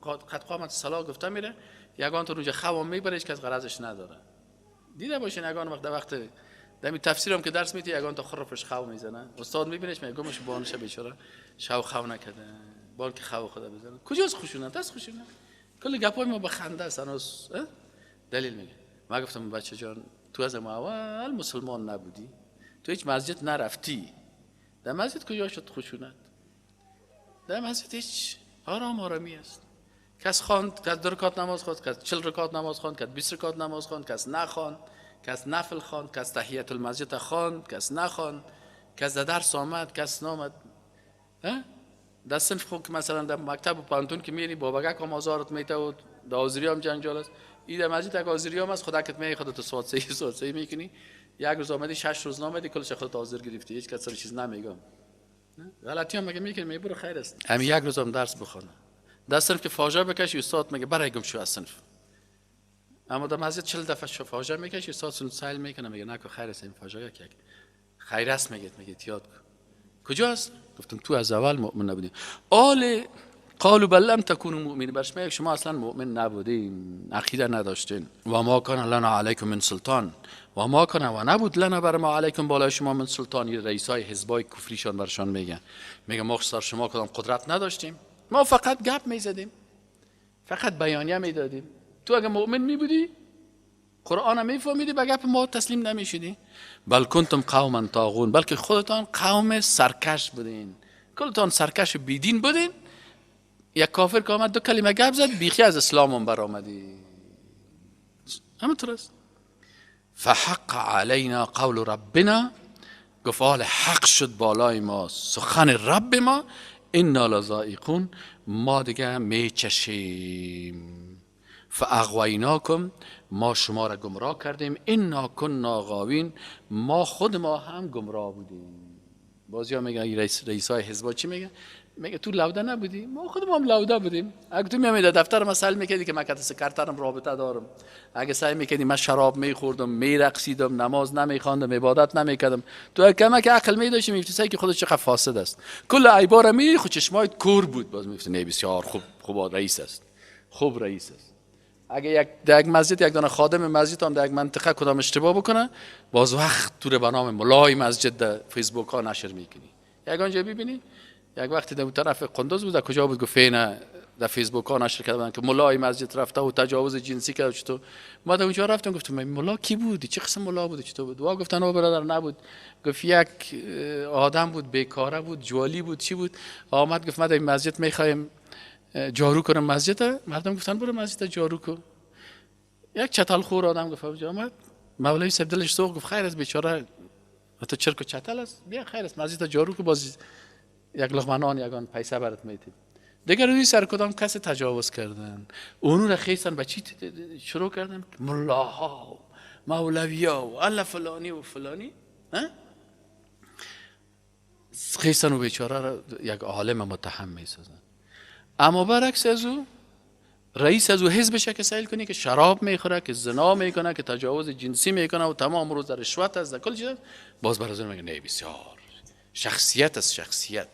قد قامت الصلاه گفته میره، یگان تو اونجا خوام میبره، هیچ کس غرضش نداره. دیده باشین یگان وقت در تفسیرم که درس میدی یگان تا خرفش خو میزنه، استاد میبینش میگه گمش بانش بیچاره شو خو نکرده، بال که خو خدا بزنه. کجاست خشونت؟ است خشونت کل گپای ما به خنده است. دلیل میگه. ما گفتم بچه جان تو از اول مسلمان نبودی، تو هیچ مسجد نرفتی. در مسجد کجا شد خشونت؟ در مسجد هیچ آرامی است. کس خواند، کس 2 رکعت نماز خواند، کس 40 رکعت نماز خواند، کس 20 رکعت نماز خواند، کس نخواند، کس نفل خواند، کس تحیت المسجد خواند، کس نخواند، کس درس آمد، کس نامد. در صنف خود که مثلا در مکتب و پانتون که میری بابگک هم آزارت میته و در آزری هم جنجال است. این در مسجد یک آزری هم است، خودت می خودت سواد سه میکنی. یک روز آمدی 6 روز نامدی کلش خودت آزر گرفتی، هیچ کس سر چیز نمیگم. غلطی هم مگه میکنی برو خیر است. همین یک روز هم درس بخونه. در صنف که فاجعه بکشی استاد میگه برای گم شو از صنف. اما در مسجد 40 دفعه فاجعه میکشی استاد سیل میکنه میگه نکو خیر است این فاجعه یک خیر است میگه یاد کن. کجاست؟ گفتم تو از اول مؤمن نبودی. قالوا بل لم تكونوا مؤمنین، برش میگه شما اصلا مؤمن نبودین، عقیده نداشتین. و ما کان لنا علیکم من سلطان، و ما کان و نبود لنا بر ما علیکم بالای شما من سلطان. رئیسای حزبای کفریشان برشان میگه ما سر شما کدام قدرت نداشتیم، ما فقط گپ میزدیم، فقط بیانیه میدادیم. تو اگه مؤمن میبودی قرآن میفهمیدی به گپ ما تسلیم نمیشدی. بل کنتم قوما طاغون، بلکه خودتان قوم سرکش بودین، کلتان سرکش بیدین بودین. یک کافر که آمد دو کلمه گپ زد بیخی از اسلام هم برآمدی. همینطور است. فحق علینا قول ربنا، گفت حق شد بالای ما سخن رب ما، انا لذائقون، ما دیگه میچشیم. فاغویناکم، ما شما را گمراه کردیم. انا کنا غاوین، ما خود ما هم گمراه بودیم. بازی ها میگه رئیسای حزب چی میگه تو لوده نبودی؟ ما خودم هم لوده بودیم. اگه تو میامیده دفتر ما سل میکردی که من کت سکرترم رابطه دارم، اگه سعی میکردی من شراب میخوردم، میرقصیدم، نماز نمیخواندم، عبادت نمیکردم، تو کمک عقل میداشی میفتی که خودش چقدر فاسد است. کل عیباره می خود چشمایت کور بود، باز میفتی نه بسیار خوب رئیس است، خوب رئیس است. اگه یک مسجد یک دانه خادم مسجد هم در یک منطقه کدام اشتباه بکنه، باز وقت تو رو به نام ملای مسجد در فیسبوک ها نشر میکنی. یک آنجا ببینی یک وقتی در طرف قندوز بود، کجا بود گفته در فیسبوک ها نشر کردن که ملای مسجد رفته و تجاوز جنسی کرد. چطور ما در اونجا رفتم گفتم ملا کی بودی؟ چه قسم ملا بودی؟ چطور بود؟ وا گفتن او برادر نبود، گفت یک آدم بود، بیکاره بود، جوالی بود، چی بود، آمد گفت ما در این مسجد میخوایم جارو کنم مسجد. مردم گفتن برو مسجد جارو کن. یک چتل خور آدم گفت اونجا آمد، مولوی صاحب دلش سوخت، گفت خیر است بیچاره تو چرک و چتل است، بیا خیر است مسجد جارو کن، باز یک لقمه نان یگان پیسه برات میدیم. دیگر روی سر کدام کس تجاوز کردن، اونو را خیستن به چی شروع کردن؟ ملاها مولویا و الله فلانی و فلانی خیستن و بیچاره را یک عالم متهم میسازن. اما برعکس از او رئیس از او حزبش که سیل کنی که شراب میخوره، که زنا میکنه، که تجاوز جنسی میکنه و تمام روز در رشوت است، کل چیز، باز برازون میگه نه بسیار شخصیت است. شخصیت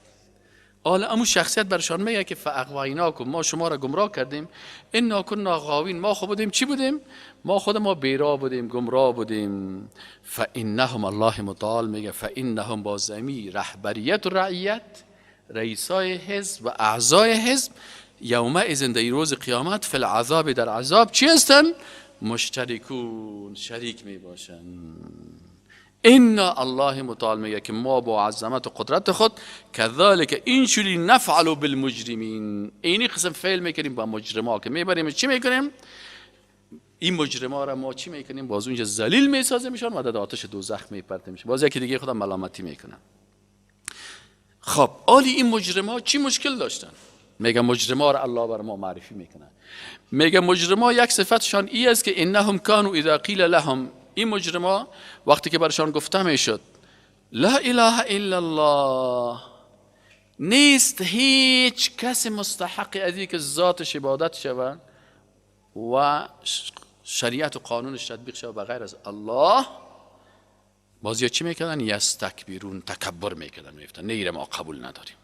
حالا امو شخصیت برشان میگه که فاغویناکم، ما شما را گمراه کردیم. انا کنا غاوین، ما خود بودیم چی بودیم؟ ما خود ما بیرا بودیم، گمراه بودیم. فانهم، الله متعال میگه فانهم، با زمی رهبریت و رعیت، رئیسای حزب و اعضای حزب، یومئذ، در روز قیامت، فی العذاب، در عذاب چی هستن؟ مشترکون، شریک می باشن. انا، الله متعال میگه که ما با عظمت و قدرت خود کذالک اینجوری نفعل بالمجرمین، اینی قسم فعل میکنیم با مجرما که میبریم چی میکنیم؟ این مجرما را ما چی میکنیم؟ باز اونجا ذلیل میسازیم میشن و در آتش دوزخ میپرته میشه، باز یکی دیگه خودم ملامتی میکنن. خب آلی این مجرما چی مشکل داشتن؟ میگه مجرما را الله بر ما معرفی میکنه. میگه مجرما یک صفتشان ای است که انهم کانوا اذا قیل لهم، این مجرما وقتی که برشان گفته میشد لا اله الا الله، نیست هیچ کس مستحق از اینکه ذاتش عبادت شود و شریعت و قانونش تطبیق شود بغیر از الله، بازی چی میکردن؟ یستکبرون، تکبر میکردن، میگفتن نه ما قبول نداریم،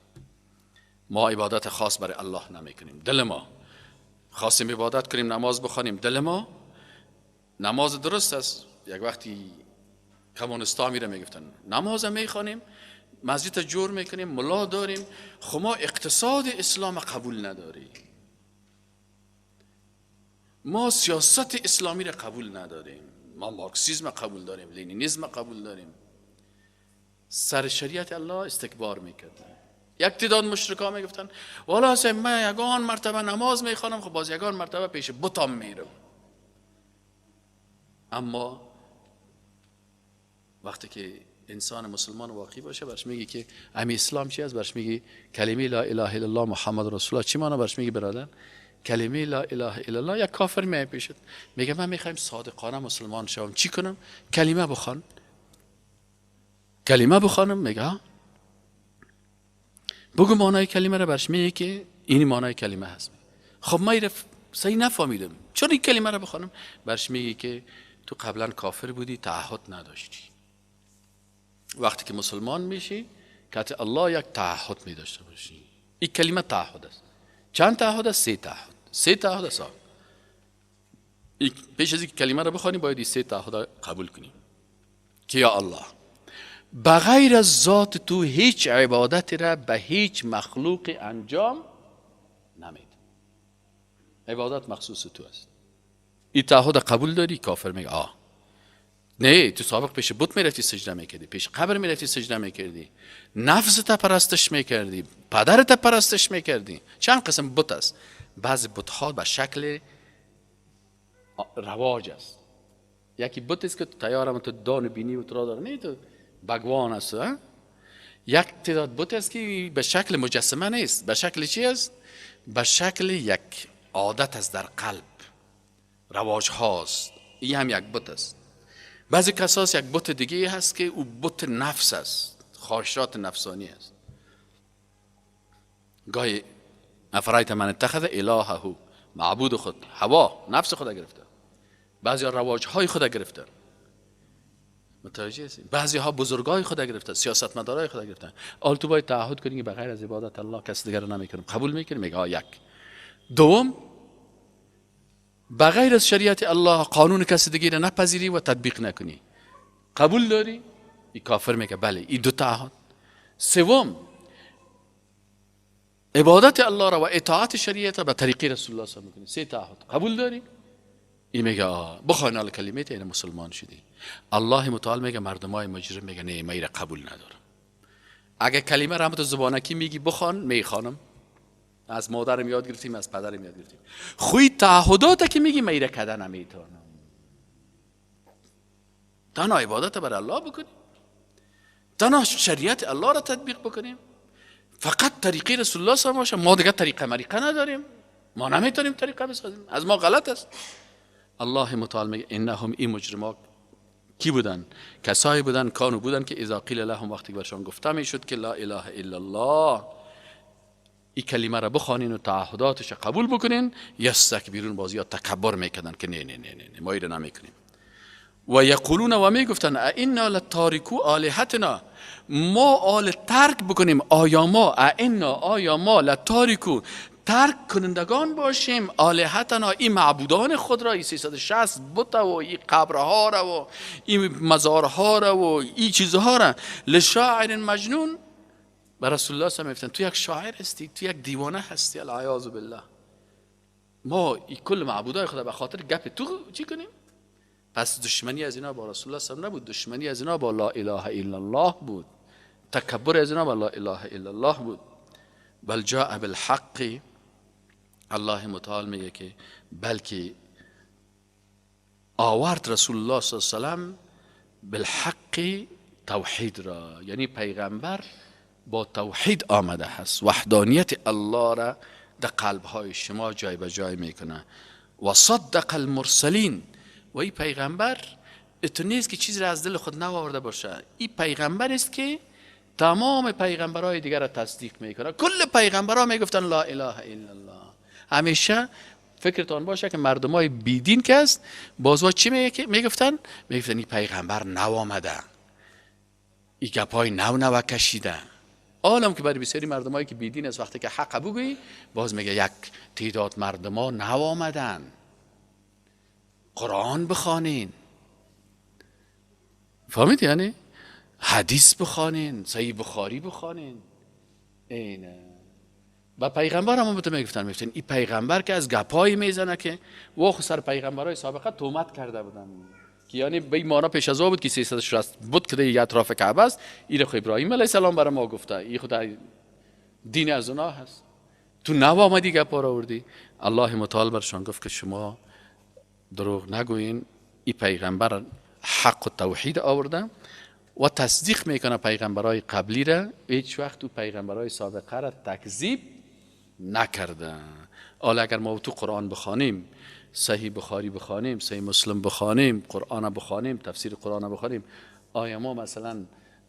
ما عبادت خاص برای الله نمیکنیم، دل ما خواستیم عبادت کنیم، نماز بخوانیم، دل ما نماز درست است. یک وقتی کمونستا میره میگفتن نماز میخوانیم، مسجد جور میکنیم، ملا داریم، خب ما اقتصاد اسلام قبول نداریم، ما سیاست اسلامی را قبول نداریم، ما مارکسیسم قبول داریم، لنینیسم قبول داریم. سر شریعت الله استکبار میکردن. یک تعداد مشرکان میگفتن والا سه من یگان مرتبه نماز میخوانم، خب باز یگان مرتبه پیش بتام میرم. اما وقتی که انسان مسلمان واقعی باشه برش میگی که امی اسلام چی است، برش میگی کلمه لا اله الا الله محمد رسول الله. چی معنی برش میگی برادر؟ کلمه لا اله الا الله. یک کافر میای پیشت میگه من میخوایم صادقانه مسلمان شوم، چی کنم؟ کلمه بخوان. کلمه بخوانم؟ میگه بگو معنای کلمه را. برش میگه که این معنای کلمه هست. خب ما صحیح نفهمیدم، چرا این کلمه را بخوانم؟ برش میگه که تو قبلا کافر بودی، تعهد نداشتی. وقتی که مسلمان میشی که الله یک تعهد میداشته باشی. این کلمه تعهد است. چند تعهد است؟ 3 تعهد. 3 تعهد است. پیش از اینکه کلمه را بخوانی باید این 3 تعهد قبول کنی که یا الله بغیر از ذات تو هیچ عبادتی را به هیچ مخلوق انجام نمید. عبادت مخصوص تو است. این تعهد قبول داری؟ کافر میگه نه، تو سابق پیش بت میرفتی سجده میکردی، پیش قبر میرفتی سجده میکردی، نفست پرستش میکردی، پدرت پرستش میکردی. چند قسم بت است. بعضی بت ها به شکل رواج است. یکی بت است که تو تیارم تو دان بینی و تو را داره، نه تو بگوان است. یک تعداد بت است که به شکل مجسمه نیست. به شکل چی است؟ به شکل یک عادت است در قلب، رواج هاست. این هم یک بت است. بعضی کساس یک بت دیگه هست که او بت نفس است، خواهشات نفسانی است. گاهی افرایت من اتخذ الهه، معبود خود هوا نفس خود گرفته. بعضی ها رواج های خود گرفتن، متوجه هستید؟ بعضی ها بزرگای خود گرفتن، سیاستمدارای خود گرفتن. آل تو باید تعهد کنی که بغیر از عبادت الله کس دیگر رو نمیکنم. قبول میکنی؟ میگه یک. دوم، بغیر از شریعت الله قانون کسی دیگر رو نپذیری و تطبیق نکنی. قبول داری؟ این کافر میگه بله. این 2 تعهد. سوم، عبادت الله را و اطاعت شریعت را به طریق رسول الله صلی الله علیه و 3 تعهد. قبول داری؟ این میگه بخوان ال کلمه این مسلمان شدی. الله متعال میگه مردمای مجرم میگه نه، من قبول ندارم. اگه کلمه را هم تو زبانکی میگی بخوان، میخوانم. از مادرم یاد گرفتیم، از پدرم یاد گرفتیم. خوی تعهدات که میگی من کده نمیتونم. تنها عبادت بر الله بکنیم، تنها شریعت الله را تطبیق بکنیم، فقط طریقه رسول الله صلی الله علیه و ما دیگه طریقه مریقه نداریم، ما نمیتونیم طریقه بسازیم، از ما غلط است. الله متعال میگه انهم این مجرمات کی بودن؟ کسایی بودن کانو بودن که اذا قیل لهم وقتی برشان گفته میشد که لا اله الا الله، این کلمه را بخوانین و تعهداتش قبول بکنین، یستکبرون، بازی تکبر میکردن که نه نه نه نه ما ایره نمیکنیم. و یقولون، و میگفتن ائنا لتارکو آلهتنا، ما آل ترک بکنیم، آیا ما لتارکو ترک کنندگان باشیم آلهتنا، این معبودان خود را، این 360 بت و این قبرها را و این مزارها را و این چیزها را، لشاعر مجنون. و رسول الله صلی الله علیه و تو یک شاعر هستی، تو یک دیوانه هستی، العیاذ بالله. ما این کل معبودای خدا به خاطر گپ تو چی کنیم؟ پس دشمنی از اینا با رسول الله صلی الله علیه و نبود، دشمنی از اینا با لا اله الا الله بود، تکبر از اینا با لا اله الا الله بود. بل جاء بالحق، الله متعال میگه که بلکه آورد رسول الله صلی الله علیه و سلم بالحق توحید را، یعنی پیغمبر با توحید آمده هست، وحدانیت الله را در قلبهای شما جای به جای میکنه. و صدق المرسلین، و این پیغمبر اتو نیست که چیزی را از دل خود نوارده باشه، این پیغمبر است که تمام پیغمبرهای دیگر را تصدیق میکنه. کل پیغمبرها میگفتن لا اله الا الله. همیشه فکرتان باشه که مردمای بیدین که است بازوا چی میگفتن؟ میگفتن این پیغمبر نو آمده، این گپای نو کشیده. عالم که برای بسیاری مردمایی که بیدین است وقتی که حق بگویی باز میگه یک تعداد مردما نو آمدن، قرآن بخوانین، فهمید؟ یعنی حدیث بخوانین، صحیح بخاری بخوانین. اینه و پیغمبر هم بهتون میگفتن این پیغمبر که از گپایی میزنه که واخ سر پیغمبرای سابقه تهمت کرده بودن که یعنی به مانا پیش از او بود که 360 بود که دیگه اطراف کعبه است، این خو ابراهیم علیه السلام برای ما گفته، این خدا دین از اونا هست، تو نو آمدی گپا را آوردی. الله متعال برشان گفت که شما دروغ نگوین، این پیغمبر حق و توحید آورده و تصدیق میکنه پیغمبرای قبلی را، هیچ وقت تو پیغمبرای سابقه را تکذیب نکرده. حالا اگر ما تو قرآن بخوانیم، صحیح بخاری بخوانیم، صحیح مسلم بخوانیم، قرآن بخوانیم، تفسیر قرآن بخوانیم، آیا ما مثلا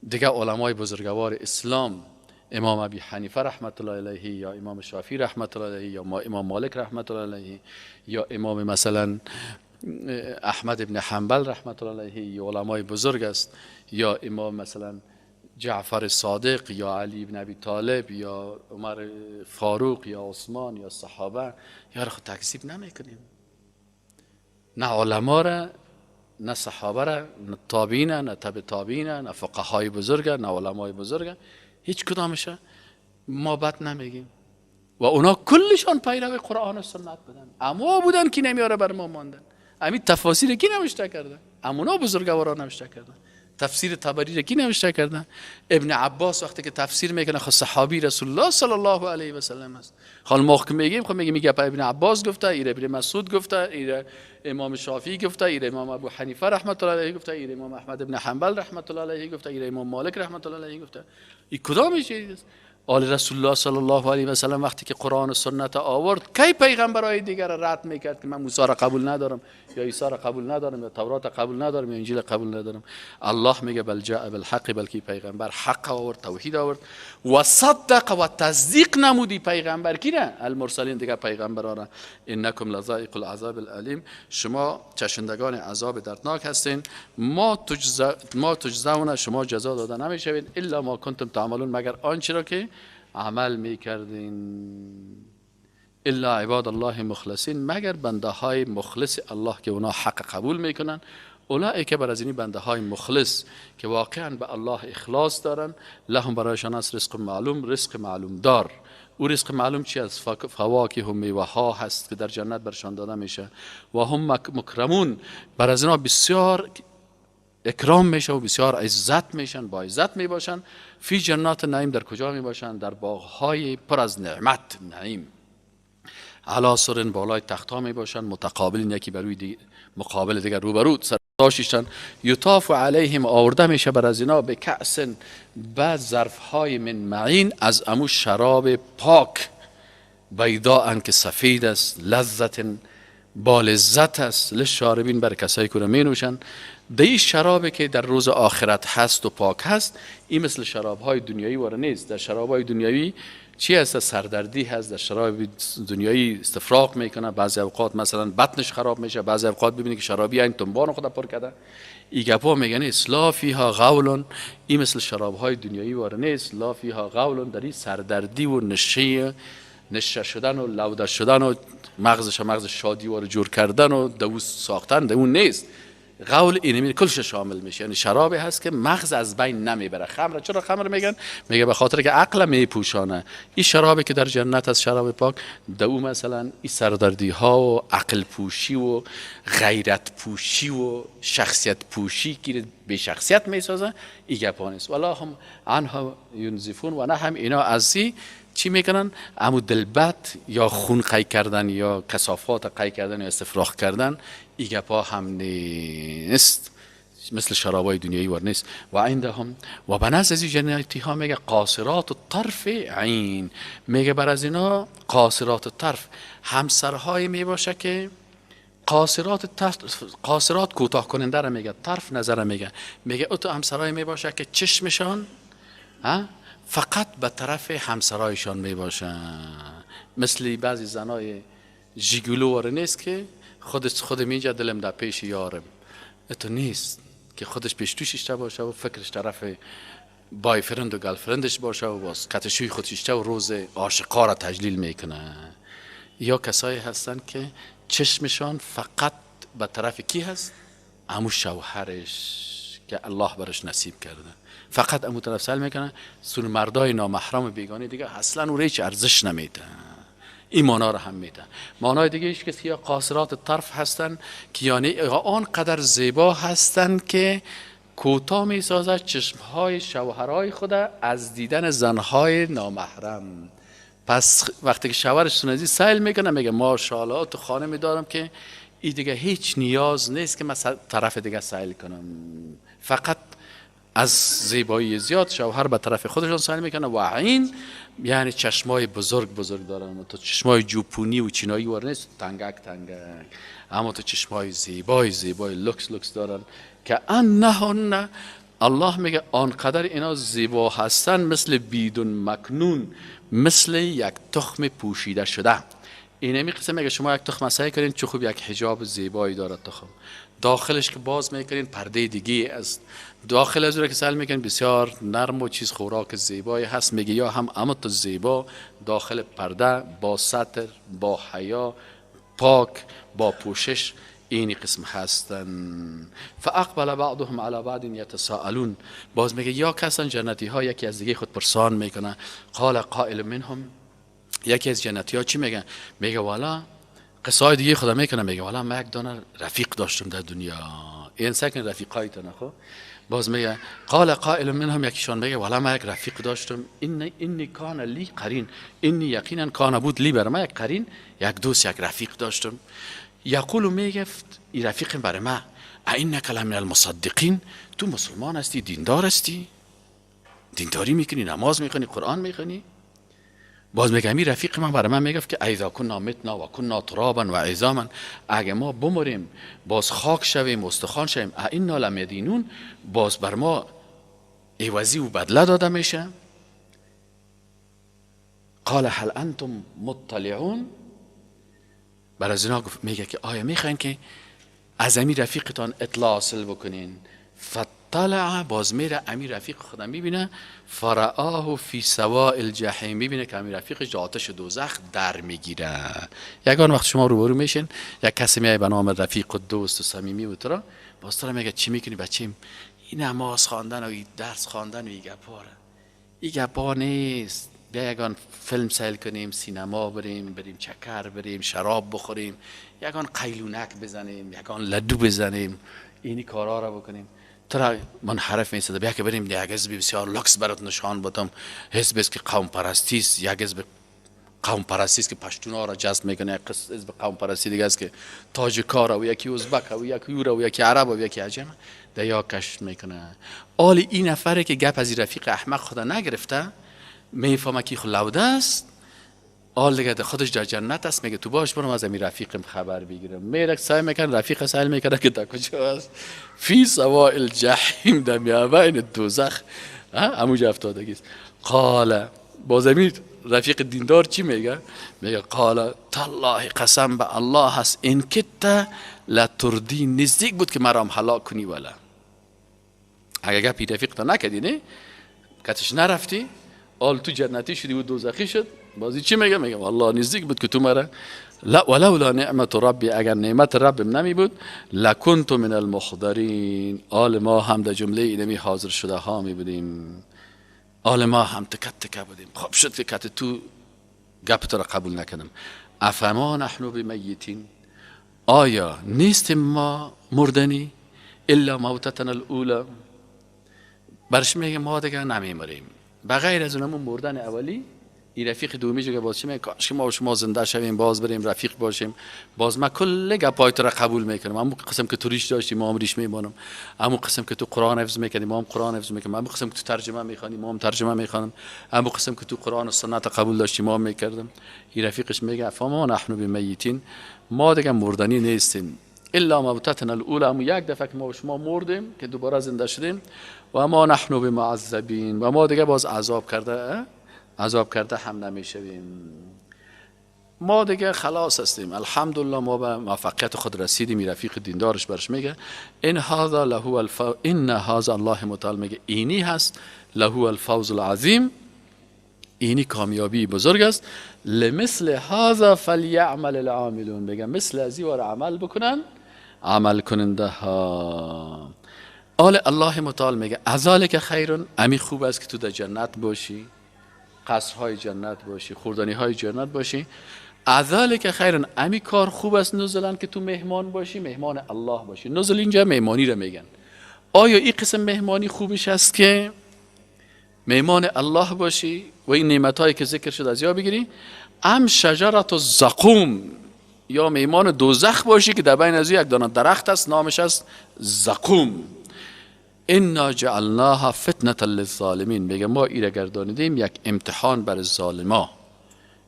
دیگه علمای بزرگوار اسلام، امام ابی حنیفه رحمت الله علیه یا امام شافعی رحمت الله علیه یا امام مالک رحمت الله علیه یا امام مثلا احمد ابن حنبل رحمت الله علیه یا علمای بزرگ است، یا امام مثلا جعفر صادق یا علی ابن ابی طالب یا عمر فاروق یا عثمان یا صحابه، یا خود تکذیب نمیکنیم. نه علما را، نه صحابه را، نه تابعین، نه تبع تابعین، نه فقهای بزرگ، نه علمای بزرگ، هیچ کدامش ما بد نمیگیم. و اونا کلشان پیرو قرآن و سنت بودن، اما بودن که نمیاره بر ما ماندن. همین تفاسیر کی نوشته کردن؟ امونا بزرگوارا نوشته کردن. تفسیر طبری را کی نوشته کردن؟ ابن عباس وقتی که تفسیر میکنه خود صحابی رسول الله صلی الله علیه و سلم است. حال ما که میگیم خب میگه ابن عباس گفته، ایره ابن مسعود گفته، ایره امام شافعی گفته، ایره امام ابو حنیفه رحمت الله علیه گفته، ایره امام احمد ابن حنبل رحمت الله علیه گفته، ایره امام مالک رحمت الله علیه گفته. این کدامش است؟ آل رسول الله صلی الله علیه و سلم وقتی که قرآن و سنت آورد، کی پیغمبرای دیگر را رد میکرد که من موسی را قبول ندارم یا عیسی را قبول ندارم یا تورات قبول ندارم یا انجیل قبول ندارم؟ الله میگه بل جاء بالحق، بلکی پیغمبر حق آورد، توحید آورد و صدق و تصدیق نمودی پیغمبر کی نه؟ المرسلین، دیگر پیغمبران را. انکم لذائق العذاب الالم، شما چشندگان عذاب دردناک هستین. ما تجزون، شما جزا داده نمیشوید الا ما کنتم تعملون، مگر آنچه را که عمل میکردین. الا عباد الله مخلصین، مگر بنده های مخلص الله که اونا حق قبول میکنن. اولئک که بر از این بنده های مخلص که واقعا به الله اخلاص دارن، لهم برایشان است رزق معلوم، رزق معلوم دار. او رزق معلوم چی از فواکه و میوه ها هست که در جنت برشان داده میشه. و هم مکرمون، بر از اینا بسیار اکرام میشه و بسیار عزت میشن، با عزت میباشن. فی جنات نعیم، در کجا میباشن؟ در باغهای پر از نعمت، نعیم. علی سرن، بالای تختها میباشن، متقابلین، یکی بروی مقابل دیگر روبرو سرتاشیشن. یطاف علیهم، آورده میشه بر از اینا، به کأس، به ظرفهای من معین، از امو شراب پاک، بیضاء که سفید است، لذت با لذت است، للشاربین، بر کسایی که می نوشن. این شرابی که در روز آخرت هست و پاک هست، این مثل شرابهای دنیایی واره نیست. در شرابهای دنیایی چی هست؟ سردردی هست. در شراب دنیایی استفراغ میکنه، بعضی اوقات مثلا بطنش خراب میشه، بعضی اوقات ببینی که شرابی این تنبان خود پر کرده. این گپا میگن لا فیها غول، این مثل شرابهای دنیایی واره نیست. لا فیها غول، در این سردردی و نشه شدن و لوده شدن و مغز شادی واره جور کردن و دوست ساختن اون نیست. غول اینمی کلش شامل میشه، یعنی شرابی هست که مغز از بین نمیبره. خمر، چرا خمر میگن؟ میگه به خاطر که عقل میپوشانه. این شرابی که در جنت از شراب پاک، دو مثلا این سردردی ها و عقل پوشی و غیرت پوشی و شخصیت پوشی که به شخصیت میسازه، این گپا نیست. ولا هم عنها ینزفون، و نه هم اینا از چی میکنن؟ امو دلبت یا خون قی کردن یا کثافات قی کردن یا استفراغ کردن، این گپا هم نیست، مثل شرابای دنیایی ور نیست. و عندهم، و بنز از این جنتی ها میگه قاصرات الطرف عین، میگه بر از اینا قاصرات الطرف، همسرهای میباشه که قاصرات کوتاه کننده را میگه، طرف نظر میگه او تو همسرهای میباشه که چشمشان فقط به طرف همسرایشان میباشن. مثل بعضی زنای جیگولو واره نیست که خود میگه دلم در پیش یارم. اتو نیست که خودش پیش توشیشته باشه و فکرش طرف بای فرند و گل فرندش باشه و باز کتشوی خودشیشته و روز عاشقا را تجلیل میکنه. یا کسایی هستن که چشمشان فقط به طرف کی هست؟ امو شوهرش که الله برش نصیب کرده، فقط امو طرف سل میکنه. سون مردای نامحرم بیگانه دیگه اصلا او هیچ ارزش نمیده. این مانا رو هم میده. مانای دیگه ایش که یا قاصرات طرف هستن که یعنی آن قدر زیبا هستن که کوتاه میسازه چشمهای شوهرای خود از دیدن زنهای نامحرم. پس وقتی که شوهرش سونزی سیل میکنه، میگه ماشاءالله تو خانه میدارم که این دیگه هیچ نیاز نیست که من طرف دیگه سیل کنم، فقط از زیبایی زیاد شوهر به طرف خودشان سعی میکنه و عین یعنی چشمای بزرگ دارن، تو چشمای جوپونی و چینایی ور نیست، تنگک اما تو چشمای زیبای لکس دارن که انهن، الله میگه آنقدر اینا زیبا هستن مثل بیدون مکنون، مثل یک تخم پوشیده شده. اینمی قسم میگه شما یک تخم سعی کنین چه خوب یک حجاب زیبایی داره تخم، داخلش که باز میکنین پرده دیگه است، داخل از اون که سعی میکنین بسیار نرم و چیز خوراک زیبایی هست، میگه یا هم اما تو زیبا داخل پرده با ستر با حیا پاک با پوشش اینی قسم هستن. فاقبل بعضهم علی بعض یتساءلون، باز میگه یا کسان جنتی ها یکی از دیگه خود پرسان میکنه. قال قائل منهم، یکی از جنتی ها چی میگه؟ میگه والا قصای دیگه خدا میکنه، میگه والا من یک دانه رفیق داشتم در دنیا، این سکن رفیقایت نخو. باز میگه قال قائل منهم، یکیشان میگه والا من یک رفیق داشتم، اینی کان لی قرین، اینی یقینا کان بود لی بر من یک قرین، یک دوست یک رفیق داشتم. یقول میگه این رفیق برای من اینک لمن المصدقین، تو مسلمان هستی، دیندار هستی، دینداری میکنی، نماز میخونی، قرآن میخونی. باز میگه این رفیق من برای من میگه که اذا کنا متنا و کنا ترابا و عظاما، اگه ما بمریم باز خاک شویم استخوان شویم، اینا لمدینون، باز بر ما عوضی و بدله داده میشه. قال هل انتم مطلعون، برای از اینا میگه که آیا میخواین که از امیر رفیقتان اطلاع حاصل بکنین؟ فطلع، باز میره امیر رفیق خودم میبینه، فرآه فی سواء الجحیم، میبینه که امیر رفیقش آتش دوزخ در میگیره. یگان وقت شما روبرو میشین یک کسی میای به نام رفیق و دوست و صمیمی و ترا، باز ترا میگه چی میکنی بچیم؟ این نماز خواندن و این درس خواندن و این گپا نیست، بیا یگان فیلم سیل کنیم، سینما بریم چکر بریم، شراب بخوریم، یگان قیلونک بزنیم، یگان لدو بزنیم، اینی کارا را بکنیم. ترا منحرف میسته، بیا که بریم یک حزب بسیار لکس برات نشان بدم، حزب است که قوم پرستی است، یک حزب قوم پرستی است که پشتونا را جذب میکنه، یک حزب قوم پرستی دیگه است که تاجیکا و یکی ازبک و یکی یور و یکی عرب و یکی عجم دیا کشف میکنه. آل این نفره که گپ از رفیق احمق خدا نگرفته، میفهمه که خلوده است، آل دیگه خودش در جنت است، میگه تو باش برم از امیر رفیقم خبر بگیرم. میره سعی میکنه، رفیق سعی میکنه که در کجا است؟ فی سواء الجحیم، در میانه دوزخ، همونجا افتادگی است. قال، باز امیر رفیق دیندار چی میگه؟ میگه قال تالله، قسم به الله هست، این کت لتردی، نزدیک بود که مرام هلاک کنی. ولا اگه گپی رفیق تا نکدی نه کتش نرفتی، آل تو جنتی شدی و دوزخی شد. بازی چی میگه؟ میگه والله نزدیک بود که تو مرا، لا ولولا نعمت ربی، اگر نعمت ربم نمی بود، لکنت من المحضرین، آل ما هم در جمله اینمی حاضر شده ها می بودیم، آل ما هم تکه بودیم. خب شد که کت تو گپ تو را قبول نکنم. افما نحن بمیتین، آیا نیستیم ما مردنی؟ الا موتتنا الاولا، برش میگه ما دیگه نمیمریم بغیر از اونمون مردن اولی. این رفیق دومی که باز چی میگه؟ کاش که ما و شما زنده شویم، باز بریم رفیق باشیم، باز ما کل گپای تو را قبول میکنم. همون قسم که تو ریش داشتی ما هم ریش میمونم، همون قسم که تو قرآن حفظ میکنی ما هم قرآن حفظ میکنیم، همون قسم که تو ترجمه میخوانی ما هم ترجمه میخوانم، همون قسم که تو قرآن و سنت قبول داشتی ما هم میکردم. این رفیقش میگه فما نحن بمیتین، ما دیگه مردنی نیستیم، الا موتتنا الاولى، همون یک دفعه که ما و شما مردیم که دوباره زنده شدیم، و ما نحن بمعذبین، و ما دیگه باز عذاب کرده هم نمیشویم، ما دیگه خلاص هستیم، الحمدلله ما به موفقیت خود رسیدیم. رفیق دیندارش برش میگه ان هذا له ان هذا، الله متعال میگه اینی هست، له الفوز العظیم، اینی کامیابی بزرگ است. لمثل هذا فلیعمل العاملون، میگه مثل ازی وار عمل بکنن عمل کننده ها. آل الله متعال میگه ذالک خیر، امی خوب است که تو در جنت باشی، قصرهای جنت باشی، خوردنی های جنت باشی. ذالک خیر، امی کار خوب است نزلن که تو مهمان باشی، مهمان الله باشی. نزل اینجا مهمانی رو میگن. آیا این قسم مهمانی خوبش است که مهمان الله باشی و این نعمتایی که ذکر شد از یا بگیری؟ ام شجرت الزقوم، یا مهمان دوزخ باشی که در بین از یک دانه درخت است نامش است زقوم. انا جعلناها فتنه للظالمین، میگه ما ایره گردانیدیم یک امتحان بر ظالما.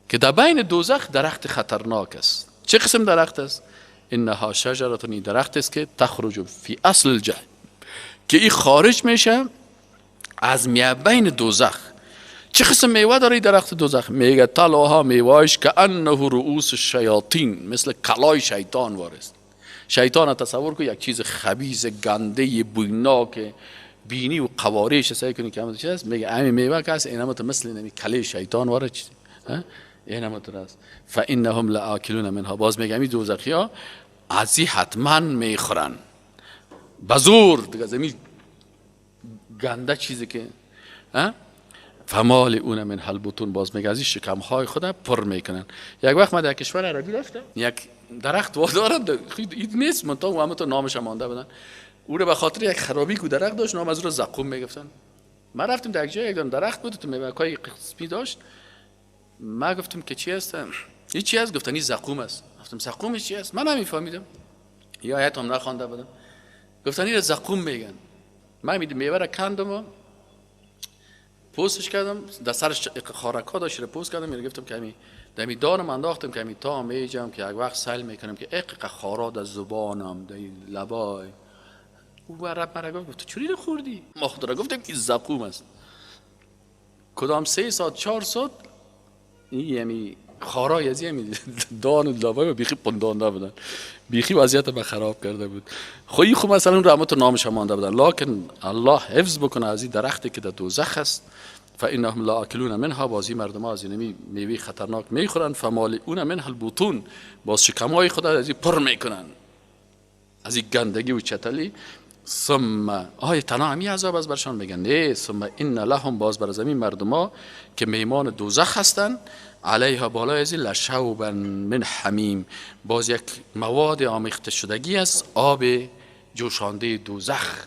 که در بین دوزخ درخت خطرناک است. چه قسم درخت است؟ انها شجره، این درخت است که تخرج فی اصل الجحیم، که این خارج میشه از میابین دوزخ. چه قسم میوه داره درخت دوزخ؟ میگه طلعها، میوهش که انه رؤوس الشیاطین، مثل کلای شیطان وارست. شیطان تصور کو یک چیز خبیث گنده بویناک، بینی و قوارش سعی کنی که همون چیز است. میگه همین میوه که است اینم مثل نمی کله شیطان وارد چیز اینم تو است. فانهم لاکلون منها، باز میگه می دوزخیا ازی حتما میخورن بزور دیگه، زمین گنده چیزی که فمالئون منها البطون، باز میگه از این شکم های خود پر میکنن. یک وقت من در کشور عربی رفتم، یک درخت وادارم خیلی نیست منتها و همه تو نامش مانده بدن، او رو به خاطر یک خرابی که درخت داشت نام از رو زقوم میگفتن. ما رفتیم در یک جای یک درخت بود تو میوه‌های قسمی داشت، ما گفتم که چی هست؟ این چی هست؟ گفتن این زقوم است. گفتم زقوم چی است؟ من نمیفهمیدم یا آیاتم نخوانده بودم. گفتن این زقوم میگن. من میوه را کندم و پوستش کردم، در سرش خارک‌ها داشت رو پوست کردم، گفتم که همین دمی دارم انداختم که همین تا میجم که یک وقت سل میکنم که اقق خارا در زبانم در لبای. او رب مرا گفت تو چوری رو خوردی؟ ما خود را گفتم که زقوم است. کدام 3 ساعت 4 ساعت این همی خارای از همی دان و لبای و بیخی پندانده بودن، بیخی وضعیت ما خراب کرده بود. خویی خوب مثلا رحمت و نامش مانده بودن، لکن الله حفظ بکنه از این درختی که در دوزخ است. فانهم لاکلون منها، بازی مردم ها از این میوه خطرناک میخورن. فمالئون منها البطون، باز شکمهای خود از این پر میکنن از این گندگی و چتلی. ثم تنها همین عذاب از برشان میگن نه، ثم ان لهم، باز بر زمین مردم ها که میمان دوزخ هستن، علیها بالای از لشوبا من حمیم، باز یک مواد آمیخته شدگی است، آب جوشانده دوزخ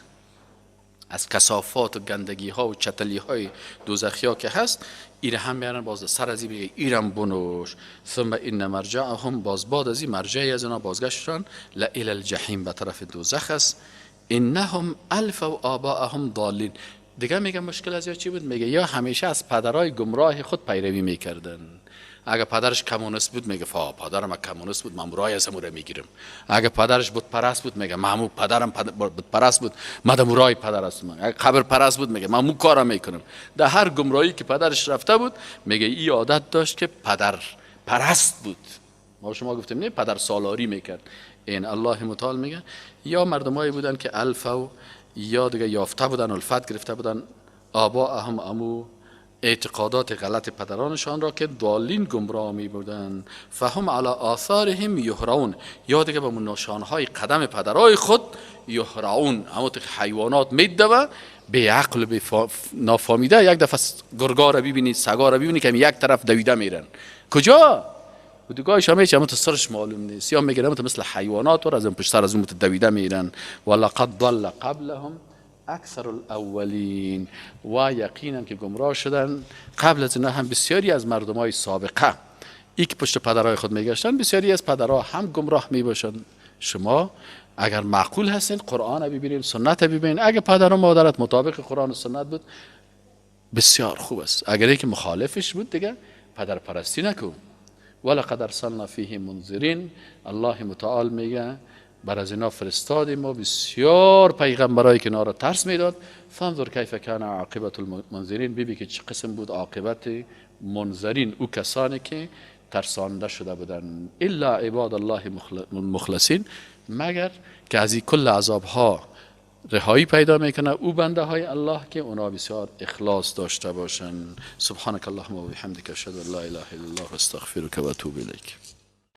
از کثافات و گندگی ها و چتلی های دوزخی ها که هست، ایره هم میارن باز سر از این ایرم بنوش. ثم ان مرجعهم، باز بعد از این مرجعی از اینا بازگشتشان الی الجحیم، به طرف دوزخ است. انهم الفوا آباءهم ضالین. دیگه میگه مشکل از چی بود؟ میگه یا همیشه از پدرای گمراه خود پیروی میکردن. اگه پدرش کمونیست بود میگه پدرم کمونیست بود، من برای ازم رو میگیرم. اگه پدرش بت پرست بود میگه من پدرم بت پرست بود، من برای پدر هستم. اگه قبر پرست بود میگه من کارم میکنم. در هر گمراهی که پدرش رفته بود میگه این عادت داشت که پدر پرست بود. ما شما گفتیم نه، پدر سالاری میکرد. این الله متعال میگه یا مردمایی بودن که الفو، یا دیگه یافته بودن، الفت گرفته بودن، آباءهم، امو اعتقادات غلط پدرانشان را، که ضالین گمراه می بودن. فهم علی آثارهم یهرعون، یا دیگه به نشانهای قدم پدرای خود یهرعون، اما حیوانات میدوه به عقل به نافهمیده. یک دفعه گرگا را ببینید، سگا را ببینید که یک طرف دویده میرن، کجا؟ و دوگاهش همه چی سرش معلوم نیست، یا میگه مثل حیوانات و از این پشت سر از اون دویده میرن. ولقد ضل قبلهم اکثر الاولین، و یقینا که گمراه شدن قبل از اینا هم بسیاری از مردمای سابقه. ای که پشت پدرای خود میگشتن، بسیاری از پدرها هم گمراه میباشن. شما اگر معقول هستین قرآن ببینید، سنت ببینید. اگر پدر و مادرت مطابق قرآن و سنت بود بسیار خوب است، اگر که مخالفش بود دیگه پدر پرستی نکن. ولقد ارسلنا فیه منذرین، الله متعال میگه بر از اینا فرستادیم ما بسیار پیغمبرایی که اینا را ترس میداد. فانظر کیف کان عاقبت المنذرین، ببین که چه قسم بود عاقبت منذرین، او کسانی که ترسانده شده بودن. الا عباد الله مخلصین، مگر که از این کل عذاب ها رهایی پیدا میکنه او بنده های الله که اونا بسیار اخلاص داشته باشن. سبحانك اللهم و بحمدک، اشهد ان لا اله الا الله و استغفرک و اتوب الیک.